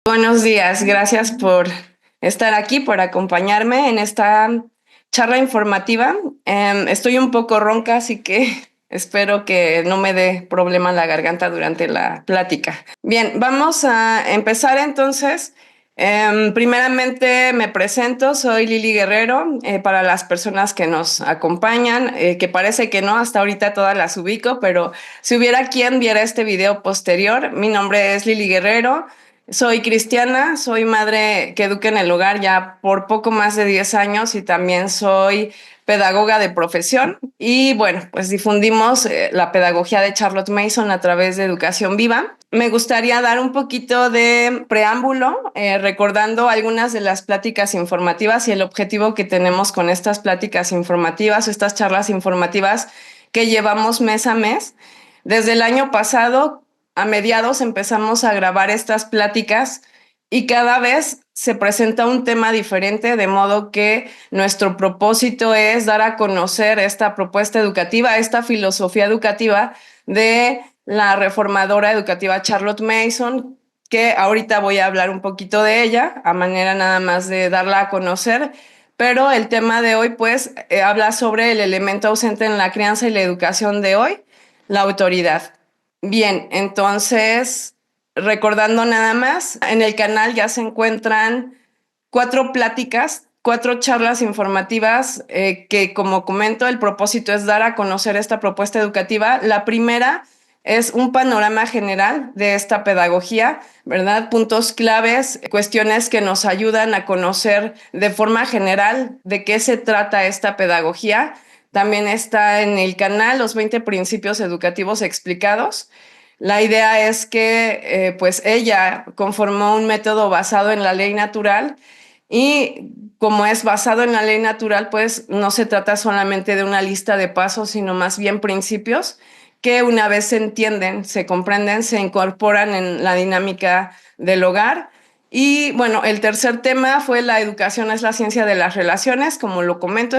Buenos días, gracias por estar aquí, por acompañarme en esta charla informativa. Estoy un poco ronca, así que espero que no me dé problema la garganta durante la plática. Bien, vamos a empezar entonces. Primeramente me presento, soy Lili Guerrero. Para las personas que nos acompañan, que parece que no, hasta ahorita todas las ubico, pero si hubiera quien viera este video posterior, mi nombre es Lili Guerrero. Soy cristiana, soy madre que educa en el hogar ya por poco más de 10 años y también soy pedagoga de profesión. Y bueno, pues difundimos la pedagogía de Charlotte Mason a través de Educación Viva. Me gustaría dar un poquito de preámbulo, recordando algunas de las pláticas informativas y el objetivo que tenemos con estas pláticas informativas, estas charlas informativas que llevamos mes a mes. Desde el año pasado, a mediados, empezamos a grabar estas pláticas y cada vez se presenta un tema diferente, de modo que nuestro propósito es dar a conocer esta propuesta educativa, esta filosofía educativa de la reformadora educativa Charlotte Mason, que ahorita voy a hablar un poquito de ella, a manera nada más de darla a conocer. Pero el tema de hoy, pues, habla sobre el elemento ausente en la crianza y la educación de hoy, la autoridad. Bien, entonces, recordando nada más, en el canal ya se encuentran 4 pláticas, 4 charlas informativas que, como comento, el propósito es dar a conocer esta propuesta educativa. La primera es un panorama general de esta pedagogía, ¿verdad? Puntos claves, cuestiones que nos ayudan a conocer de forma general de qué se trata esta pedagogía. También está en el canal los 20 principios educativos explicados. La idea es que pues ella conformó un método basado en la ley natural y como es basado en la ley natural, pues no se trata solamente de una lista de pasos, sino más bien principios que una vez se entienden, se comprenden, se incorporan en la dinámica del hogar. Y bueno, el tercer tema fue la educación es la ciencia de las relaciones. Como lo comento,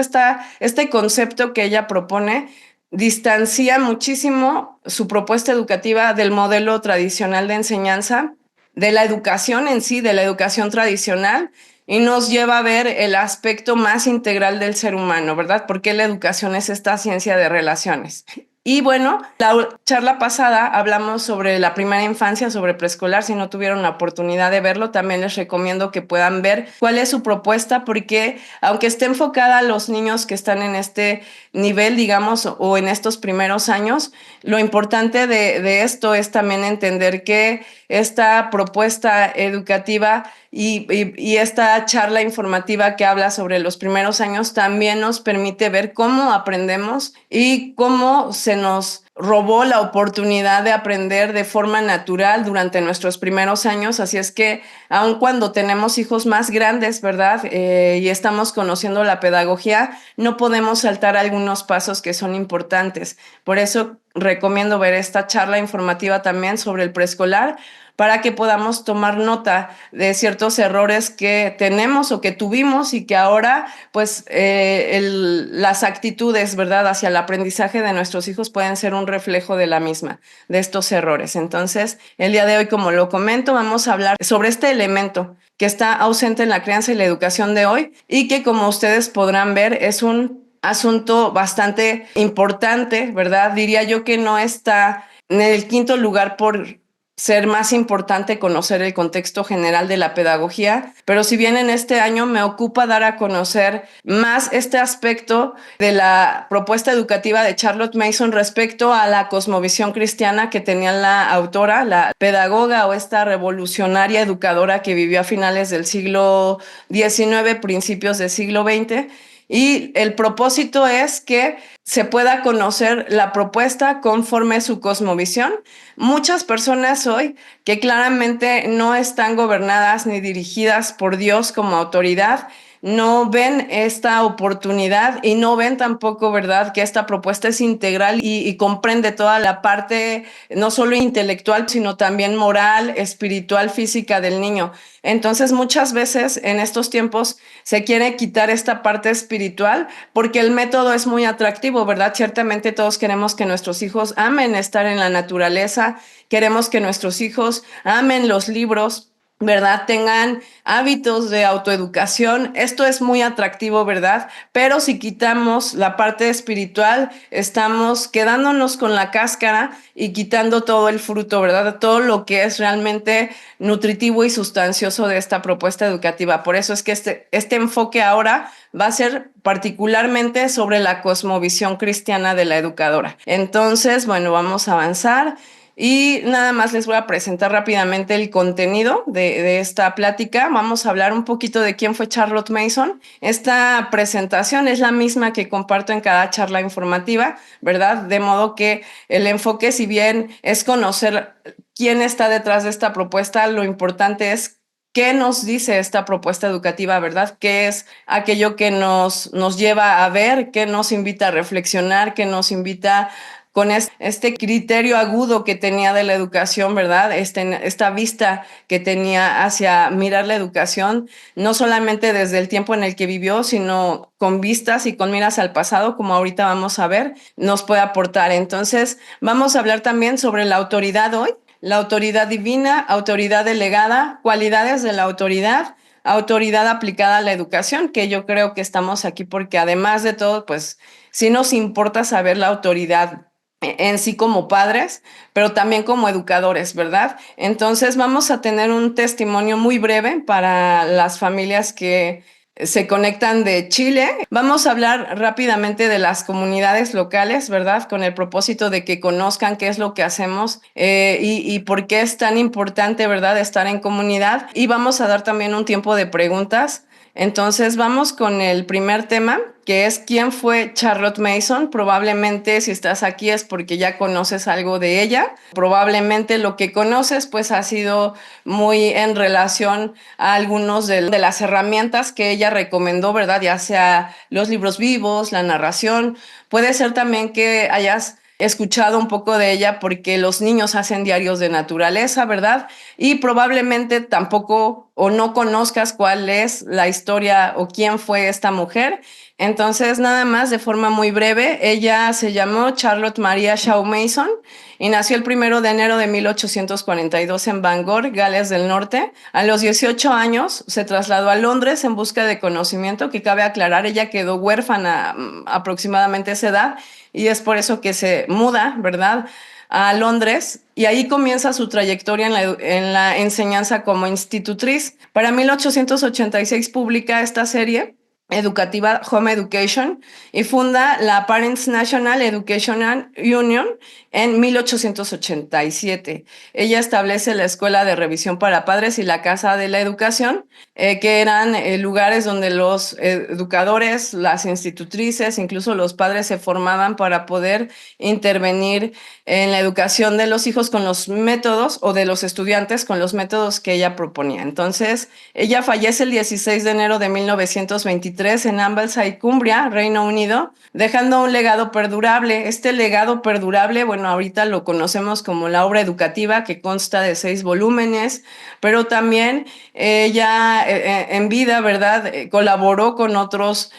este concepto que ella propone distancia muchísimo su propuesta educativa del modelo tradicional de enseñanza, de la educación en sí, de la educación tradicional, y nos lleva a ver el aspecto más integral del ser humano, ¿verdad? Porque la educación es esta ciencia de relaciones. Y bueno, la charla pasada hablamos sobre la primera infancia, sobre preescolar. Si no tuvieron la oportunidad de verlo, también les recomiendo que puedan ver cuál es su propuesta, porque aunque esté enfocada a los niños que están en este nivel, digamos, o en estos primeros años, lo importante de esto es también entender que esta propuesta educativa y esta charla informativa que habla sobre los primeros años también nos permite ver cómo aprendemos y cómo se nos robó la oportunidad de aprender de forma natural durante nuestros primeros años. Así es que aun cuando tenemos hijos más grandes, ¿verdad? Y estamos conociendo la pedagogía, no podemos saltar algunos pasos que son importantes. Por eso recomiendo ver esta charla informativa también sobre el preescolar, para que podamos tomar nota de ciertos errores que tenemos o que tuvimos y que ahora, pues, las actitudes, ¿verdad?, hacia el aprendizaje de nuestros hijos pueden ser un reflejo de la misma, de estos errores. Entonces, el día de hoy, como lo comento, vamos a hablar sobre este elemento que está ausente en la crianza y la educación de hoy y que, como ustedes podrán ver, es un asunto bastante importante, ¿verdad? Diría yo que no está en el quinto lugar por ser más importante conocer el contexto general de la pedagogía, pero si bien en este año me ocupa dar a conocer más este aspecto de la propuesta educativa de Charlotte Mason respecto a la cosmovisión cristiana que tenía la autora, la pedagoga o esta revolucionaria educadora que vivió a finales del siglo XIX, principios del siglo XX. Y el propósito es que se pueda conocer la propuesta conforme su cosmovisión. Muchas personas hoy que claramente no están gobernadas ni dirigidas por Dios como autoridad, no ven esta oportunidad y no ven tampoco, ¿verdad?, que esta propuesta es integral y comprende toda la parte, no solo intelectual, sino también moral, espiritual, física del niño. Entonces, muchas veces en estos tiempos se quiere quitar esta parte espiritual porque el método es muy atractivo, ¿verdad? Ciertamente todos queremos que nuestros hijos amen estar en la naturaleza, queremos que nuestros hijos amen los libros, ¿verdad? Tengan hábitos de autoeducación. Esto es muy atractivo, ¿verdad? Pero si quitamos la parte espiritual, estamos quedándonos con la cáscara y quitando todo el fruto, ¿verdad? Todo lo que es realmente nutritivo y sustancioso de esta propuesta educativa. Por eso es que este enfoque ahora va a ser particularmente sobre la cosmovisión cristiana de la educadora. Entonces, bueno, vamos a avanzar. Y nada más les voy a presentar rápidamente el contenido de esta plática. Vamos a hablar un poquito de quién fue Charlotte Mason. Esta presentación es la misma que comparto en cada charla informativa, ¿verdad? De modo que el enfoque, si bien es conocer quién está detrás de esta propuesta, lo importante es qué nos dice esta propuesta educativa, ¿verdad? ¿Qué es aquello que nos lleva a ver, qué nos invita a reflexionar, qué nos invita con este criterio agudo que tenía de la educación, ¿verdad? Esta vista que tenía hacia mirar la educación, no solamente desde el tiempo en el que vivió, sino con vistas y con miras al pasado, como ahorita vamos a ver, nos puede aportar. Entonces, vamos a hablar también sobre la autoridad hoy, la autoridad divina, autoridad delegada, cualidades de la autoridad, autoridad aplicada a la educación, que yo creo que estamos aquí porque además de todo, pues sí nos importa saber la autoridad en sí como padres, pero también como educadores, ¿verdad? Entonces vamos a tener un testimonio muy breve para las familias que se conectan de Chile. Vamos a hablar rápidamente de las comunidades locales, ¿verdad? Con el propósito de que conozcan qué es lo que hacemos y por qué es tan importante, ¿verdad? Estar en comunidad. Y vamos a dar también un tiempo de preguntas. Entonces vamos con el primer tema, que es quién fue Charlotte Mason. Probablemente si estás aquí es porque ya conoces algo de ella. Probablemente lo que conoces pues ha sido muy en relación a algunos de las herramientas que ella recomendó, ¿verdad? Ya sea los libros vivos, la narración. Puede ser también que hayas escuchado un poco de ella porque los niños hacen diarios de naturaleza, ¿verdad? Y probablemente tampoco o no conozcas cuál es la historia o quién fue esta mujer. Entonces, nada más de forma muy breve, ella se llamó Charlotte Maria Shaw Mason y nació el 1 de enero de 1842 en Bangor, Gales del Norte. A los 18 años se trasladó a Londres en busca de conocimiento, que cabe aclarar, ella quedó huérfana aproximadamente a esa edad y es por eso que se muda, ¿verdad?, a Londres y ahí comienza su trayectoria en la enseñanza como institutriz. Para 1886 publica esta serie educativa Home Education y funda la Parents National Educational Union en 1887. Ella establece la Escuela de Revisión para Padres y la Casa de la Educación, que eran lugares donde los educadores, las institutrices, incluso los padres se formaban para poder intervenir en la educación de los hijos con los métodos o de los estudiantes con los métodos que ella proponía. Entonces, ella fallece el 16 de enero de 1923 en Ambleside, Cumbria, Reino Unido, dejando un legado perdurable. Este legado perdurable, bueno, ahorita lo conocemos como la obra educativa, que consta de 6 volúmenes, pero también ella en vida, ¿verdad? Colaboró con otros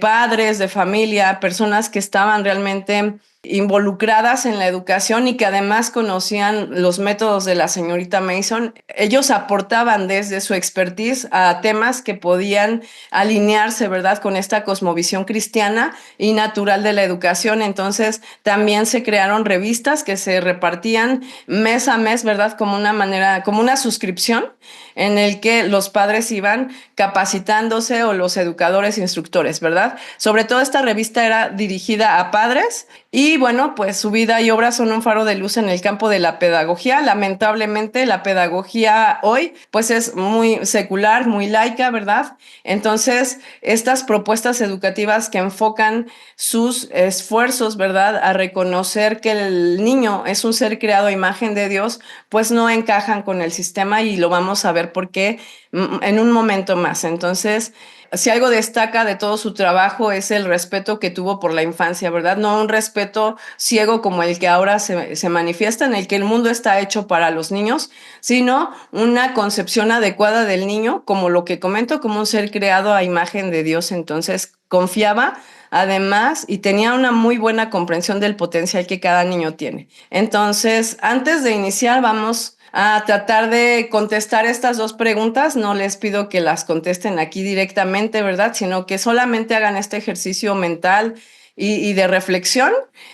padres de familia, personas que estaban realmente involucradas en la educación y que además conocían los métodos de la señorita Mason. Ellos aportaban desde su expertise a temas que podían alinearse, ¿verdad?, con esta cosmovisión cristiana y natural de la educación. Entonces, también se crearon revistas que se repartían mes a mes, ¿verdad?, como una manera, como una suscripción en el que los padres iban capacitándose o los educadores instructores, ¿verdad? Sobre todo esta revista era dirigida a padres y bueno, pues su vida y obra son un faro de luz en el campo de la pedagogía. Lamentablemente la pedagogía hoy pues es muy secular, muy laica, ¿verdad? Entonces estas propuestas educativas que enfocan sus esfuerzos, ¿verdad?, a reconocer que el niño es un ser creado a imagen de Dios, pues no encajan con el sistema y lo vamos a ver por qué en un momento más. Entonces, si algo destaca de todo su trabajo es el respeto que tuvo por la infancia, ¿verdad? No un respeto ciego como el que ahora se manifiesta, en el que el mundo está hecho para los niños, sino una concepción adecuada del niño, como lo que comento, como un ser creado a imagen de Dios. Entonces, confiaba además y tenía una muy buena comprensión del potencial que cada niño tiene. Entonces, antes de iniciar, vamos a tratar de contestar estas dos preguntas. No les pido que las contesten aquí directamente, ¿verdad? Sino que solamente hagan este ejercicio mental y de reflexión.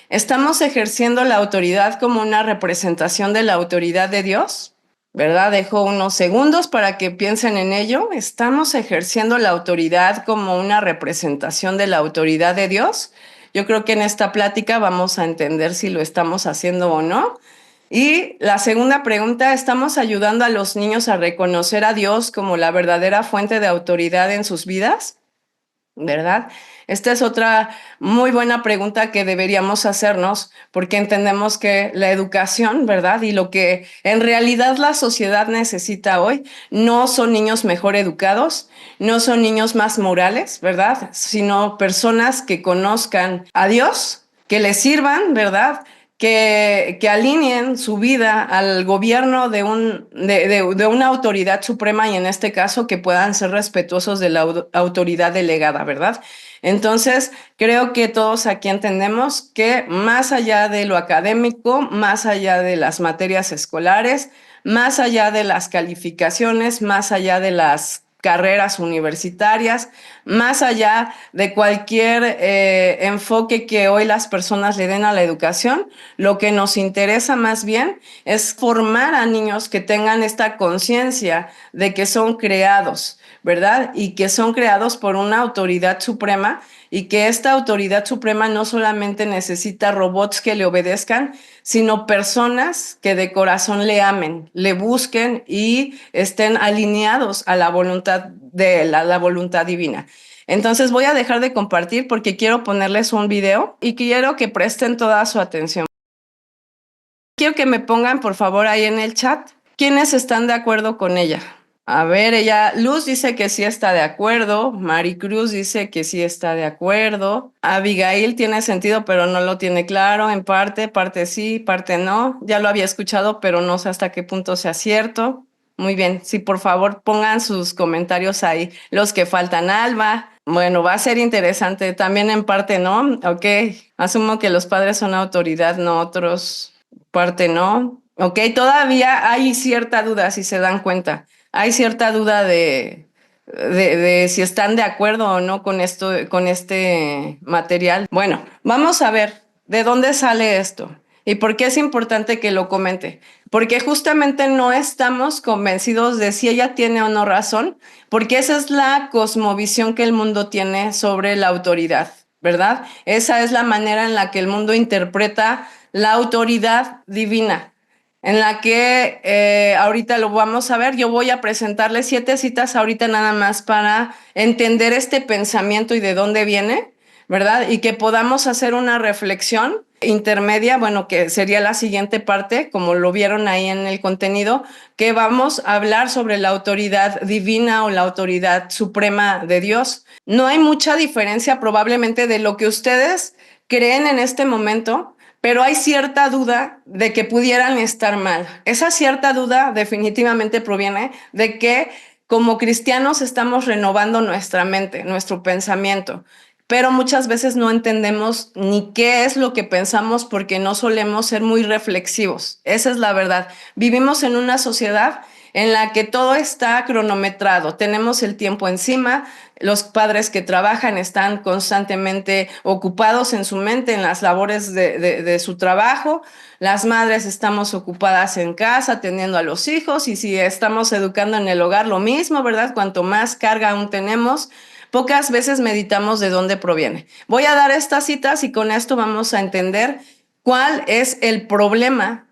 ¿Estamos ejerciendo la autoridad como una representación de la autoridad de Dios? ¿Verdad? Dejo unos segundos para que piensen en ello. ¿Estamos ejerciendo la autoridad como una representación de la autoridad de Dios? Yo creo que en esta plática vamos a entender si lo estamos haciendo o no. Y la segunda pregunta, ¿estamos ayudando a los niños a reconocer a Dios como la verdadera fuente de autoridad en sus vidas? ¿Verdad? Esta es otra muy buena pregunta que deberíamos hacernos porque entendemos que la educación, ¿verdad? Y lo que en realidad la sociedad necesita hoy no son niños mejor educados, no son niños más morales, ¿verdad? Sino personas que conozcan a Dios, que les sirvan, ¿verdad? Que alineen su vida al gobierno de una autoridad suprema y en este caso que puedan ser respetuosos de la autoridad delegada, ¿verdad? Entonces, creo que todos aquí entendemos que más allá de lo académico, más allá de las materias escolares, más allá de las calificaciones, más allá de las carreras universitarias, más allá de cualquier enfoque que hoy las personas le den a la educación, lo que nos interesa más bien es formar a niños que tengan esta conciencia de que son creados, ¿verdad? Y que son creados por una autoridad suprema y que esta autoridad suprema no solamente necesita robots que le obedezcan, sino personas que de corazón le amen, le busquen y estén alineados a la voluntad de la voluntad divina. Entonces voy a dejar de compartir porque quiero ponerles un video y quiero que presten toda su atención. Quiero que me pongan, por favor, ahí en el chat, quiénes están de acuerdo con ella. A ver, Luz dice que sí está de acuerdo, Maricruz dice que sí está de acuerdo, Abigail tiene sentido, pero no lo tiene claro, en parte sí, parte no. Ya lo había escuchado, pero no sé hasta qué punto sea cierto. Muy bien, sí, por favor, pongan sus comentarios ahí. Los que faltan, Alba. Bueno, va a ser interesante. También en parte no. Ok, asumo que los padres son autoridad, no otros. Parte no. Ok, todavía hay cierta duda, si se dan cuenta. Hay cierta duda de si están de acuerdo o no con esto, con este material. Bueno, vamos a ver de dónde sale esto y por qué es importante que lo comente. Porque justamente no estamos convencidos de si ella tiene o no razón, porque esa es la cosmovisión que el mundo tiene sobre la autoridad, ¿verdad? Esa es la manera en la que el mundo interpreta la autoridad divina, en la que ahorita lo vamos a ver. Yo voy a presentarles 7 citas ahorita nada más para entender este pensamiento y de dónde viene, ¿verdad? Y que podamos hacer una reflexión intermedia, bueno, que sería la siguiente parte, como lo vieron ahí en el contenido, que vamos a hablar sobre la autoridad divina o la autoridad suprema de Dios. No hay mucha diferencia probablemente de lo que ustedes creen en este momento, pero hay cierta duda de que pudieran estar mal. Esa cierta duda definitivamente proviene de que como cristianos estamos renovando nuestra mente, nuestro pensamiento, pero muchas veces no entendemos ni qué es lo que pensamos porque no solemos ser muy reflexivos. Esa es la verdad. Vivimos en una sociedad en la que todo está cronometrado, tenemos el tiempo encima, los padres que trabajan están constantemente ocupados en su mente, en las labores de su trabajo, las madres estamos ocupadas en casa atendiendo a los hijos y si estamos educando en el hogar lo mismo, ¿verdad? Cuanto más carga aún tenemos, pocas veces meditamos de dónde proviene. Voy a dar estas citas y con esto vamos a entender cuál es el problema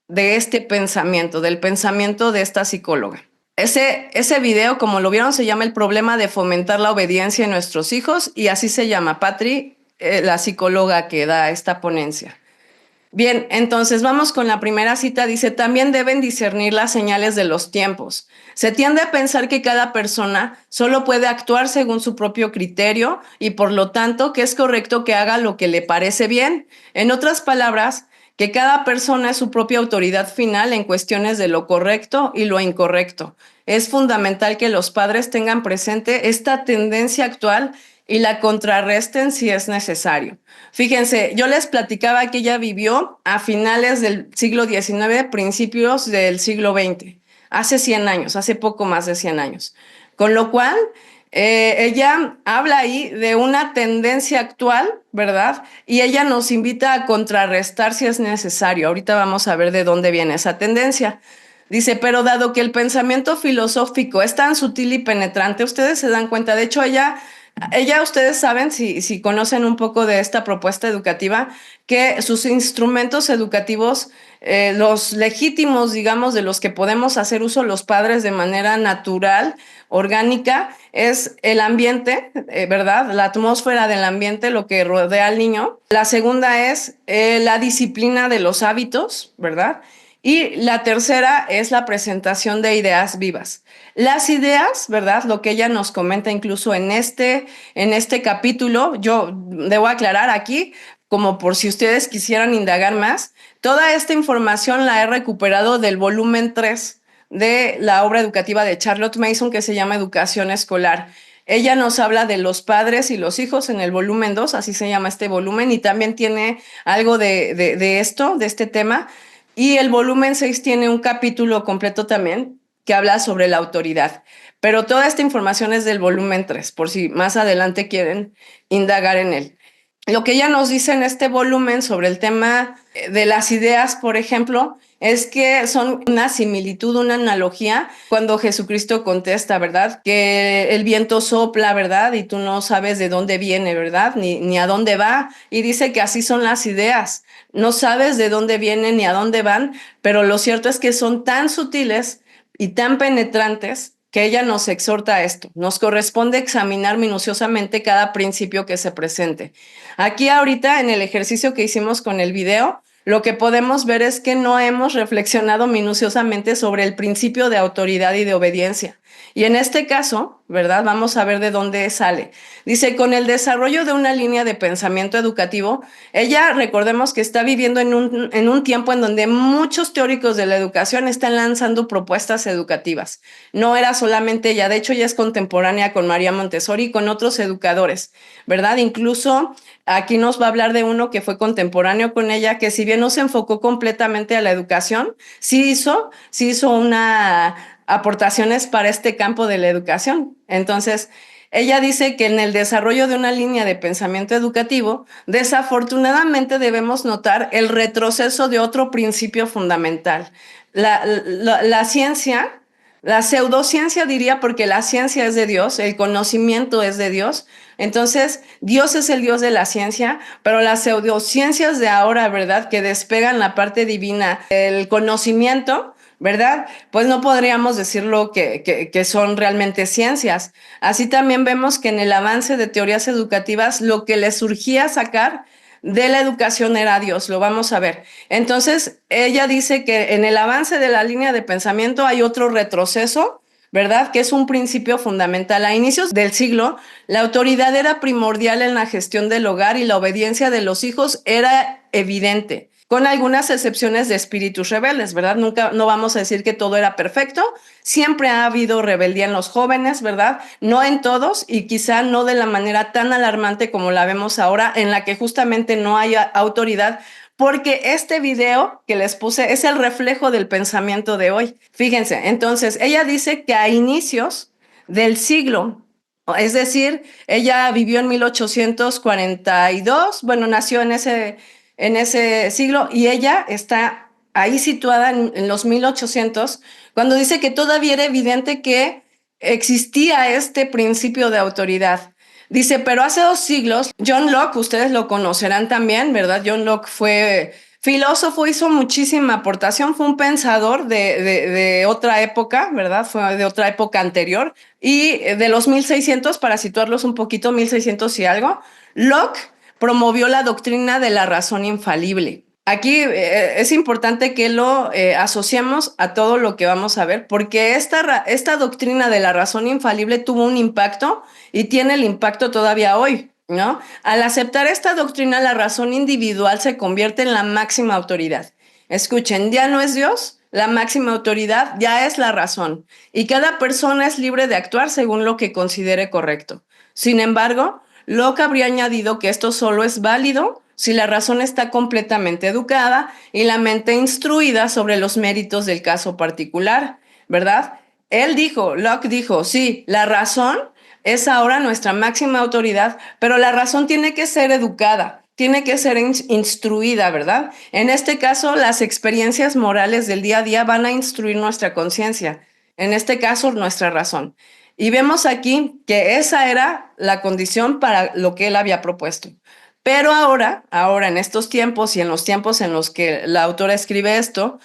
de este pensamiento, del pensamiento de esta psicóloga. Ese video, como lo vieron, se llama El problema de fomentar la obediencia en nuestros hijos y así se llama Patri, la psicóloga que da esta ponencia. Bien, entonces vamos con la primera cita. Dice, también deben discernir las señales de los tiempos. Se tiende a pensar que cada persona solo puede actuar según su propio criterio y por lo tanto que es correcto que haga lo que le parece bien. En otras palabras, que cada persona es su propia autoridad final en cuestiones de lo correcto y lo incorrecto. Es fundamental que los padres tengan presente esta tendencia actual y la contrarresten si es necesario. Fíjense, yo les platicaba que ella vivió a finales del siglo XIX, principios del siglo XX, hace 100 años, hace poco más de 100 años. Con lo cual, ella habla ahí de una tendencia actual, ¿verdad? Y ella nos invita a contrarrestar si es necesario. Ahorita vamos a ver de dónde viene esa tendencia. Dice, pero dado que el pensamiento filosófico es tan sutil y penetrante, ustedes se dan cuenta, de hecho ella ustedes saben, si conocen un poco de esta propuesta educativa, que sus instrumentos educativos, los legítimos, digamos, de los que podemos hacer uso los padres de manera natural, orgánica, es el ambiente, ¿verdad? La atmósfera del ambiente, lo que rodea al niño. La segunda es la disciplina de los hábitos, ¿verdad? Y la tercera es la presentación de ideas vivas. Las ideas, ¿verdad? Lo que ella nos comenta incluso en este capítulo, yo debo aclarar aquí, como por si ustedes quisieran indagar más, toda esta información la he recuperado del volumen 3 de la obra educativa de Charlotte Mason que se llama Educación Escolar. Ella nos habla de los padres y los hijos en el volumen 2, así se llama este volumen, y también tiene algo de esto, de este tema. Y el volumen 6 tiene un capítulo completo también que habla sobre la autoridad. Pero toda esta información es del volumen 3, por si más adelante quieren indagar en él. Lo que ella nos dice en este volumen sobre el tema de las ideas, por ejemplo, es que son una similitud, una analogía, cuando Jesucristo contesta, ¿verdad? Que el viento sopla, ¿verdad? Y tú no sabes de dónde viene, ¿verdad? Ni a dónde va. Y dice que así son las ideas. No sabes de dónde vienen ni a dónde van, pero lo cierto es que son tan sutiles y tan penetrantes que ella nos exhorta a esto. Nos corresponde examinar minuciosamente cada principio que se presente. Aquí ahorita en el ejercicio que hicimos con el video, lo que podemos ver es que no hemos reflexionado minuciosamente sobre el principio de autoridad y de obediencia. Y en este caso, ¿verdad? Vamos a ver de dónde sale. Dice, con el desarrollo de una línea de pensamiento educativo, ella, recordemos que está viviendo en un tiempo en donde muchos teóricos de la educación están lanzando propuestas educativas. No era solamente ella, de hecho ella es contemporánea con María Montessori y con otros educadores, ¿verdad? Incluso aquí nos va a hablar de uno que fue contemporáneo con ella, que si bien no se enfocó completamente a la educación, sí hizo una aportaciones para este campo de la educación. Entonces, ella dice que en el desarrollo de una línea de pensamiento educativo, desafortunadamente debemos notar el retroceso de otro principio fundamental. La ciencia, la pseudociencia diría, porque la ciencia es de Dios, el conocimiento es de Dios. Entonces, Dios es el Dios de la ciencia, pero las pseudociencias de ahora, ¿verdad? Que despegan la parte divina, el conocimiento, ¿verdad? Pues no podríamos decirlo que son realmente ciencias. Así también vemos que en el avance de teorías educativas lo que le surgía sacar de la educación era Dios, lo vamos a ver. Entonces, ella dice que en el avance de la línea de pensamiento hay otro retroceso, ¿verdad? Que es un principio fundamental. A inicios del siglo, la autoridad era primordial en la gestión del hogar y la obediencia de los hijos era evidente, con algunas excepciones de espíritus rebeldes, ¿verdad? Nunca, no vamos a decir que todo era perfecto, siempre ha habido rebeldía en los jóvenes, ¿verdad? No en todos y quizá no de la manera tan alarmante como la vemos ahora, en la que justamente no hay autoridad, porque este video que les puse es el reflejo del pensamiento de hoy. Fíjense, entonces ella dice que a inicios del siglo, es decir, ella vivió en 1842, bueno, nació en ese siglo y ella está ahí situada en los 1800, cuando dice que todavía era evidente que existía este principio de autoridad. Dice, pero hace 2 siglos, John Locke, ustedes lo conocerán también, ¿verdad? John Locke fue filósofo, hizo muchísima aportación, fue un pensador de otra época, ¿verdad? Fue de otra época anterior. Y de los 1600, para situarlos un poquito, 1600 y algo, Locke promovió la doctrina de la razón infalible. Aquí es importante que lo asociemos a todo lo que vamos a ver, porque esta doctrina de la razón infalible tuvo un impacto y tiene el impacto todavía hoy, ¿no? Al aceptar esta doctrina, la razón individual se convierte en la máxima autoridad. Escuchen, ya no es Dios, la máxima autoridad ya es la razón, y cada persona es libre de actuar según lo que considere correcto. Sin embargo, Locke habría añadido que esto solo es válido si la razón está completamente educada y la mente instruida sobre los méritos del caso particular, ¿verdad? Locke dijo, sí, la razón es ahora nuestra máxima autoridad, pero la razón tiene que ser educada, tiene que ser instruida, ¿verdad? En este caso, las experiencias morales del día a día van a instruir nuestra conciencia, en este caso, nuestra razón. Y vemos aquí que esa era la condición para lo que él había propuesto. Pero ahora en estos tiempos y en los tiempos en los que la autora escribe esto,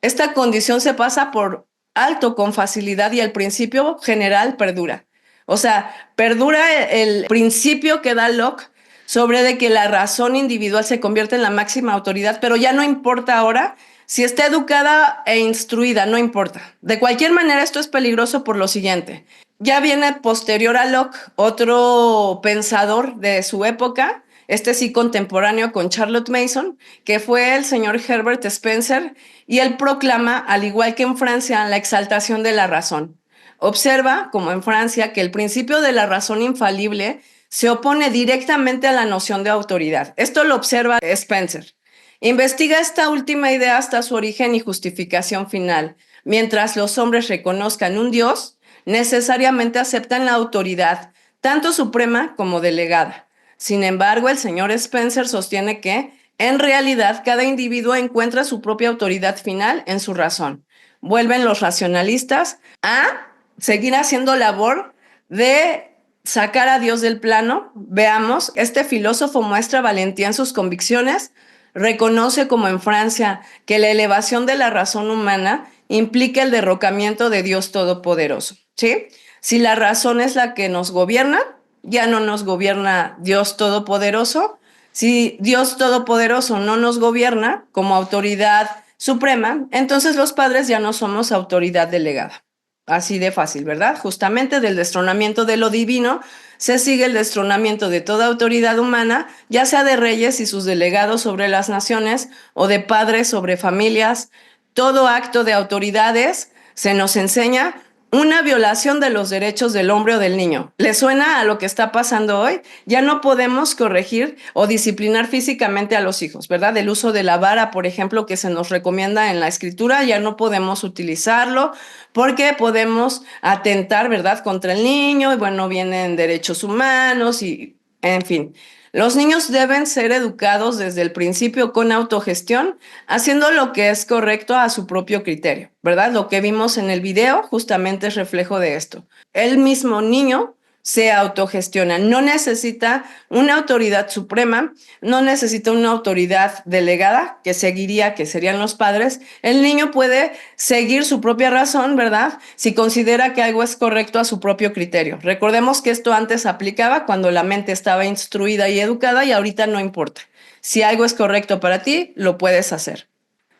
esta condición se pasa por alto con facilidad y el principio general perdura. O sea, perdura el principio que da Locke sobre de que la razón individual se convierte en la máxima autoridad, pero ya no importa ahora si está educada e instruida, no importa. De cualquier manera, esto es peligroso por lo siguiente. Ya viene posterior a Locke otro pensador de su época, este sí contemporáneo con Charlotte Mason, que fue el señor Herbert Spencer, y él proclama, al igual que en Francia, la exaltación de la razón. Observa, como en Francia, que el principio de la razón infalible se opone directamente a la noción de autoridad. Esto lo observa Spencer. Investiga esta última idea hasta su origen y justificación final. Mientras los hombres reconozcan un Dios, necesariamente aceptan la autoridad, tanto suprema como delegada. Sin embargo, el señor Spencer sostiene que, en realidad, cada individuo encuentra su propia autoridad final en su razón. Vuelven los racionalistas a seguir haciendo labor de sacar a Dios del plano. Veamos, este filósofo muestra valentía en sus convicciones, reconoce como en Francia que la elevación de la razón humana implica el derrocamiento de Dios Todopoderoso, ¿sí? Si la razón es la que nos gobierna, ya no nos gobierna Dios Todopoderoso. Si Dios Todopoderoso no nos gobierna como autoridad suprema, entonces los padres ya no somos autoridad delegada. Así de fácil, ¿verdad? Justamente del destronamiento de lo divino se sigue el destronamiento de toda autoridad humana, ya sea de reyes y sus delegados sobre las naciones o de padres sobre familias. Todo acto de autoridades se nos enseña una violación de los derechos del hombre o del niño. ¿Le suena a lo que está pasando hoy? Ya no podemos corregir o disciplinar físicamente a los hijos, ¿verdad? El uso de la vara, por ejemplo, que se nos recomienda en la escritura, ya no podemos utilizarlo porque podemos atentar, ¿verdad?, contra el niño y bueno, vienen derechos humanos y, en fin. Los niños deben ser educados desde el principio con autogestión, haciendo lo que es correcto a su propio criterio, ¿verdad? Lo que vimos en el video justamente es reflejo de esto. El mismo niño se autogestiona, no necesita una autoridad suprema, no necesita una autoridad delegada que seguiría, que serían los padres. El niño puede seguir su propia razón, ¿verdad? Si considera que algo es correcto a su propio criterio. Recordemos que esto antes aplicaba cuando la mente estaba instruida y educada y ahorita no importa. Si algo es correcto para ti, lo puedes hacer.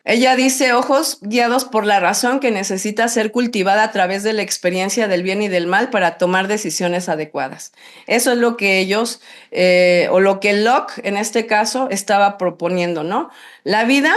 Ella dice, ojos guiados por la razón que necesita ser cultivada a través de la experiencia del bien y del mal para tomar decisiones adecuadas. Eso es lo que ellos, o lo que Locke en este caso estaba proponiendo, ¿no? La vida,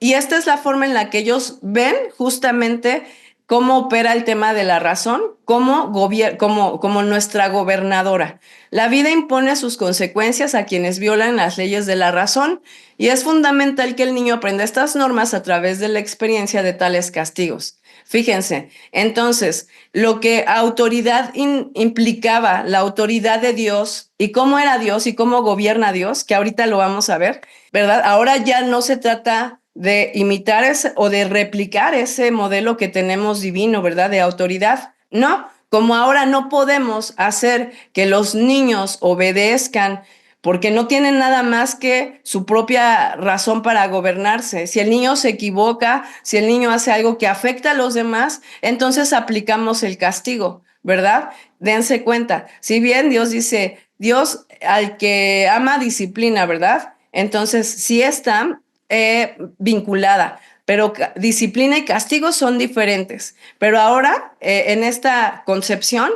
y esta es la forma en la que ellos ven justamente cómo opera el tema de la razón como nuestra gobernadora. La vida impone sus consecuencias a quienes violan las leyes de la razón y es fundamental que el niño aprenda estas normas a través de la experiencia de tales castigos. Fíjense, entonces, lo que autoridad implicaba, la autoridad de Dios y cómo era Dios y cómo gobierna Dios, que ahorita lo vamos a ver, ¿verdad? Ahora ya no se trata de imitar o de replicar ese modelo que tenemos divino, ¿verdad? De autoridad. No, como ahora no podemos hacer que los niños obedezcan porque no tienen nada más que su propia razón para gobernarse. Si el niño se equivoca, si el niño hace algo que afecta a los demás, entonces aplicamos el castigo, ¿verdad? Dense cuenta. Si bien Dios dice, Dios al que ama disciplina, ¿verdad? Entonces sí está vinculada, pero disciplina y castigo son diferentes. Pero ahora, en esta concepción,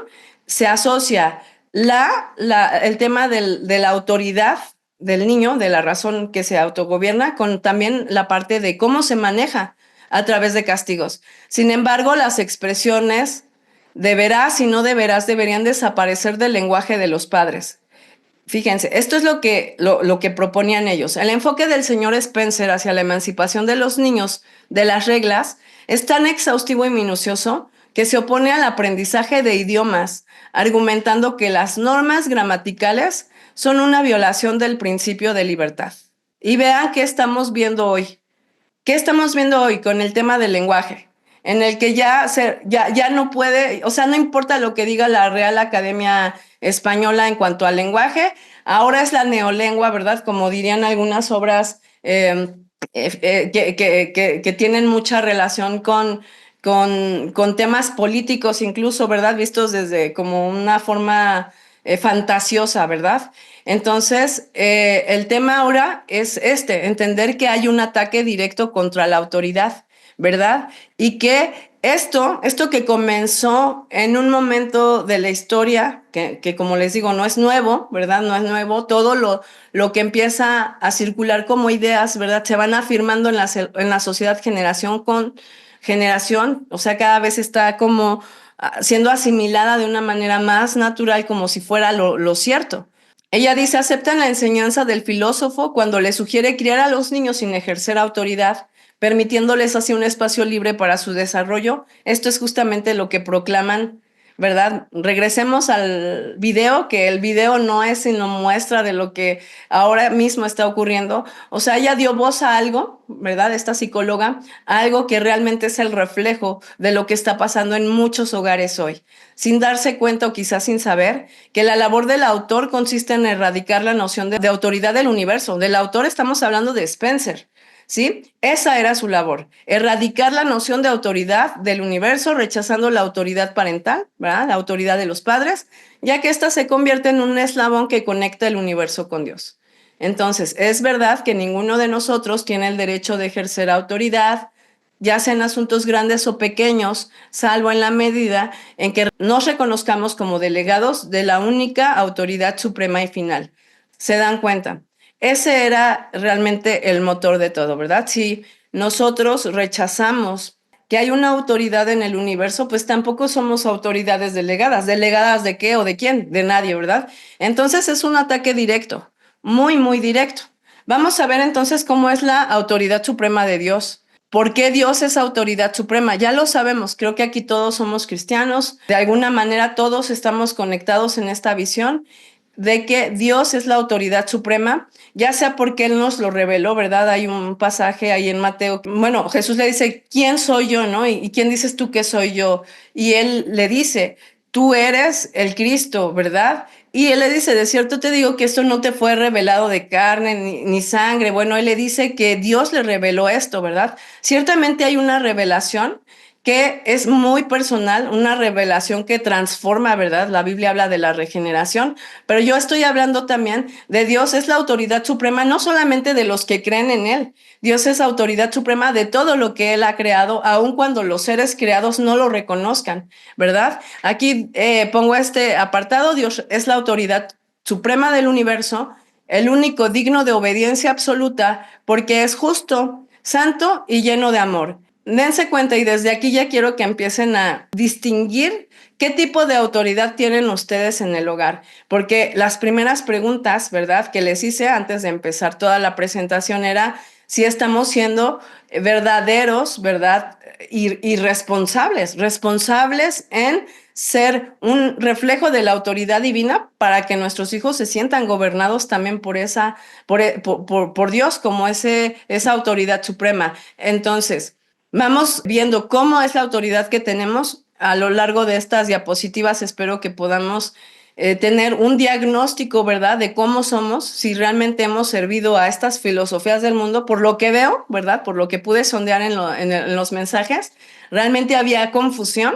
se asocia el tema de la autoridad del niño, de la razón que se autogobierna, con también la parte de cómo se maneja a través de castigos. Sin embargo, las expresiones deberás y no deberás deberían desaparecer del lenguaje de los padres. Fíjense, esto es lo que proponían ellos. El enfoque del señor Spencer hacia la emancipación de los niños de las reglas es tan exhaustivo y minucioso que se opone al aprendizaje de idiomas, argumentando que las normas gramaticales son una violación del principio de libertad. Y vean qué estamos viendo hoy. ¿Qué estamos viendo hoy con el tema del lenguaje? En el que ya no puede, o sea, no importa lo que diga la Real Academia Española en cuanto al lenguaje, ahora es la neolengua, ¿verdad? Como dirían algunas obras que tienen mucha relación con temas políticos, incluso, ¿verdad? Vistos desde como una forma fantasiosa, ¿verdad? Entonces, el tema ahora es entender que hay un ataque directo contra la autoridad, ¿verdad? Y que esto que comenzó en un momento de la historia, que como les digo, no es nuevo, ¿verdad? No es nuevo, todo lo que empieza a circular como ideas, ¿verdad? Se van afirmando en la sociedad generación con generación, o sea, cada vez está como siendo asimilada de una manera más natural, como si fuera lo cierto. Ella dice, aceptan la enseñanza del filósofo cuando le sugiere criar a los niños sin ejercer autoridad, permitiéndoles así un espacio libre para su desarrollo. Esto es justamente lo que proclaman, ¿verdad? Regresemos al video, que el video no es sino muestra de lo que ahora mismo está ocurriendo. O sea, ella dio voz a algo, ¿verdad? Esta psicóloga, a algo que realmente es el reflejo de lo que está pasando en muchos hogares hoy, sin darse cuenta o quizás sin saber que la labor del autor consiste en erradicar la noción de autoridad del universo. Del autor estamos hablando de Spencer. ¿Sí? Esa era su labor, erradicar la noción de autoridad del universo, rechazando la autoridad parental, ¿verdad? La autoridad de los padres, ya que ésta se convierte en un eslabón que conecta el universo con Dios. Entonces, es verdad que ninguno de nosotros tiene el derecho de ejercer autoridad, ya sea en asuntos grandes o pequeños, salvo en la medida en que nos reconozcamos como delegados de la única autoridad suprema y final. ¿Se dan cuenta? Ese era realmente el motor de todo, ¿verdad? Si nosotros rechazamos que hay una autoridad en el universo, pues tampoco somos autoridades delegadas. ¿Delegadas de qué o de quién? De nadie, ¿verdad? Entonces es un ataque directo, muy, muy directo. Vamos a ver entonces cómo es la autoridad suprema de Dios. ¿Por qué Dios es autoridad suprema? Ya lo sabemos, creo que aquí todos somos cristianos, de alguna manera todos estamos conectados en esta visión de que Dios es la autoridad suprema, ya sea porque Él nos lo reveló, ¿verdad? Hay un pasaje ahí en Mateo, bueno, Jesús le dice, ¿quién soy yo, no? ¿Y quién dices tú que soy yo? Y Él le dice, tú eres el Cristo, ¿verdad? Y Él le dice, de cierto te digo que esto no te fue revelado de carne ni sangre. Bueno, Él le dice que Dios le reveló esto, ¿verdad? Ciertamente hay una revelación que es muy personal, una revelación que transforma, ¿verdad? La Biblia habla de la regeneración, pero yo estoy hablando también de Dios es la autoridad suprema, no solamente de los que creen en Él, Dios es autoridad suprema de todo lo que Él ha creado, aun cuando los seres creados no lo reconozcan, ¿verdad? Aquí pongo este apartado, Dios es la autoridad suprema del universo, el único digno de obediencia absoluta, porque es justo, santo y lleno de amor. Dense cuenta y desde aquí ya quiero que empiecen a distinguir qué tipo de autoridad tienen ustedes en el hogar, porque las primeras preguntas, ¿verdad?, que les hice antes de empezar toda la presentación era si estamos siendo verdaderos, ¿verdad?, y responsables, responsables en ser un reflejo de la autoridad divina para que nuestros hijos se sientan gobernados también por por Dios como esa autoridad suprema. Entonces, vamos viendo cómo es la autoridad que tenemos a lo largo de estas diapositivas. Espero que podamos tener un diagnóstico, ¿verdad?, de cómo somos, si realmente hemos servido a estas filosofías del mundo. Por lo que veo, ¿verdad?, por lo que pude sondear en los mensajes, realmente había confusión,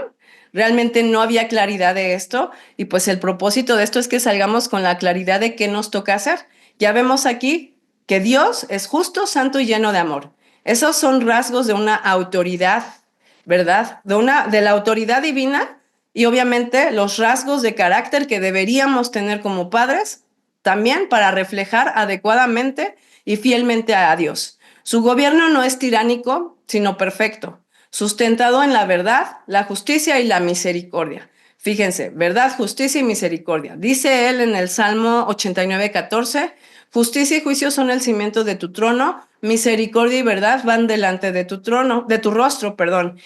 realmente no había claridad de esto, y pues el propósito de esto es que salgamos con la claridad de qué nos toca hacer. Ya vemos aquí que Dios es justo, santo y lleno de amor. Esos son rasgos de una autoridad, ¿verdad? De la autoridad divina, y obviamente los rasgos de carácter que deberíamos tener como padres también para reflejar adecuadamente y fielmente a Dios. Su gobierno no es tiránico, sino perfecto, sustentado en la verdad, la justicia y la misericordia. Fíjense, verdad, justicia y misericordia. Dice él en el Salmo 89:14, justicia y juicio son el cimiento de tu trono, misericordia y verdad van delante de tu trono, de tu rostro, perdón.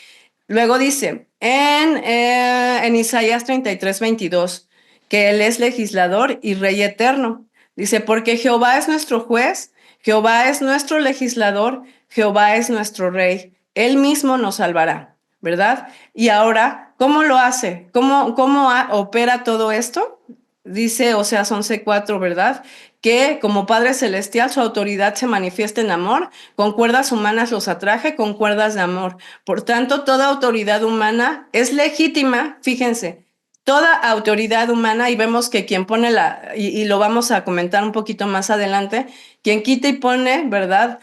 Luego dice en Isaías 33:22 que Él es legislador y rey eterno. Dice, porque Jehová es nuestro juez, Jehová es nuestro legislador, Jehová es nuestro rey. Él mismo nos salvará, ¿verdad? Y ahora, ¿cómo lo hace? ¿Cómo opera todo esto? Dice Oseas 11:4, ¿verdad? Que como Padre Celestial su autoridad se manifiesta en amor, con cuerdas humanas los atraje, con cuerdas de amor. Por tanto, toda autoridad humana es legítima, fíjense, toda autoridad humana, y vemos que quien pone y lo vamos a comentar un poquito más adelante, quien quita y pone, ¿verdad?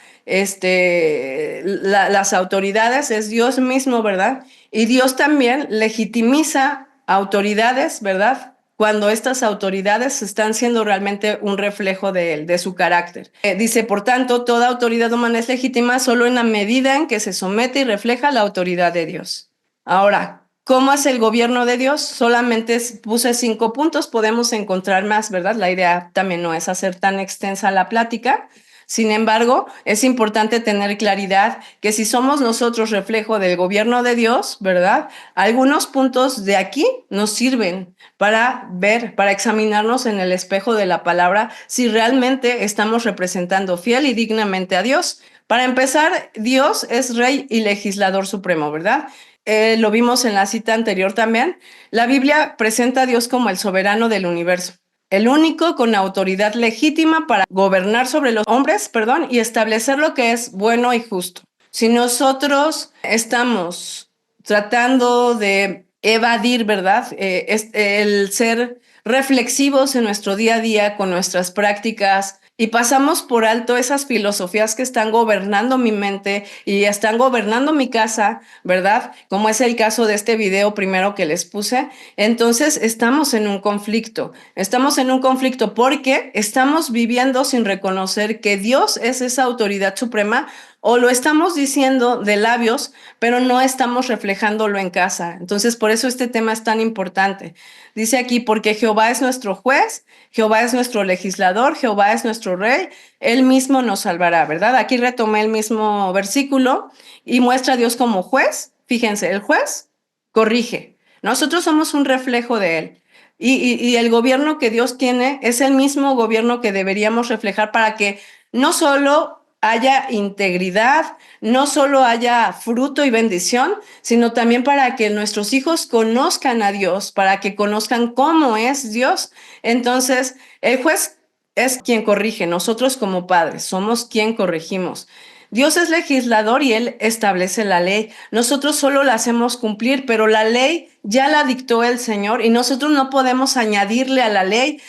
Las autoridades es Dios mismo, ¿verdad? Y Dios también legitimiza autoridades, ¿verdad? Cuando estas autoridades están siendo realmente un reflejo de él, de su carácter. Dice, por tanto, toda autoridad humana es legítima solo en la medida en que se somete y refleja la autoridad de Dios. Ahora, ¿cómo es el gobierno de Dios? Solamente puse 5 puntos, podemos encontrar más, ¿verdad? La idea también no es hacer tan extensa la plática. Sin embargo, es importante tener claridad que si somos nosotros reflejo del gobierno de Dios, ¿verdad? Algunos puntos de aquí nos sirven para ver, para examinarnos en el espejo de la palabra si realmente estamos representando fiel y dignamente a Dios. Para empezar, Dios es rey y legislador supremo, ¿verdad? Lo vimos en la cita anterior también. La Biblia presenta a Dios como el soberano del universo, el único con autoridad legítima para gobernar sobre los hombres, perdón, y establecer lo que es bueno y justo. Si nosotros estamos tratando de evadir, ¿verdad? El ser reflexivos en nuestro día a día con nuestras prácticas y pasamos por alto esas filosofías que están gobernando mi mente y están gobernando mi casa, ¿verdad? Como es el caso de este video primero que les puse. Entonces estamos en un conflicto. Estamos en un conflicto porque estamos viviendo sin reconocer que Dios es esa autoridad suprema, o lo estamos diciendo de labios, pero no estamos reflejándolo en casa. Entonces, por eso este tema es tan importante. Dice aquí, porque Jehová es nuestro juez, Jehová es nuestro legislador, Jehová es nuestro rey, Él mismo nos salvará, ¿verdad? Aquí retomé el mismo versículo y muestra a Dios como juez. Fíjense, el juez corrige. Nosotros somos un reflejo de Él. Y el gobierno que Dios tiene es el mismo gobierno que deberíamos reflejar para que no solo haya integridad, no solo haya fruto y bendición, sino también para que nuestros hijos conozcan a Dios, para que conozcan cómo es Dios. Entonces, el juez es quien corrige, nosotros como padres somos quien corregimos. Dios es legislador y Él establece la ley. Nosotros solo la hacemos cumplir, pero la ley ya la dictó el Señor y nosotros no podemos añadirle a la ley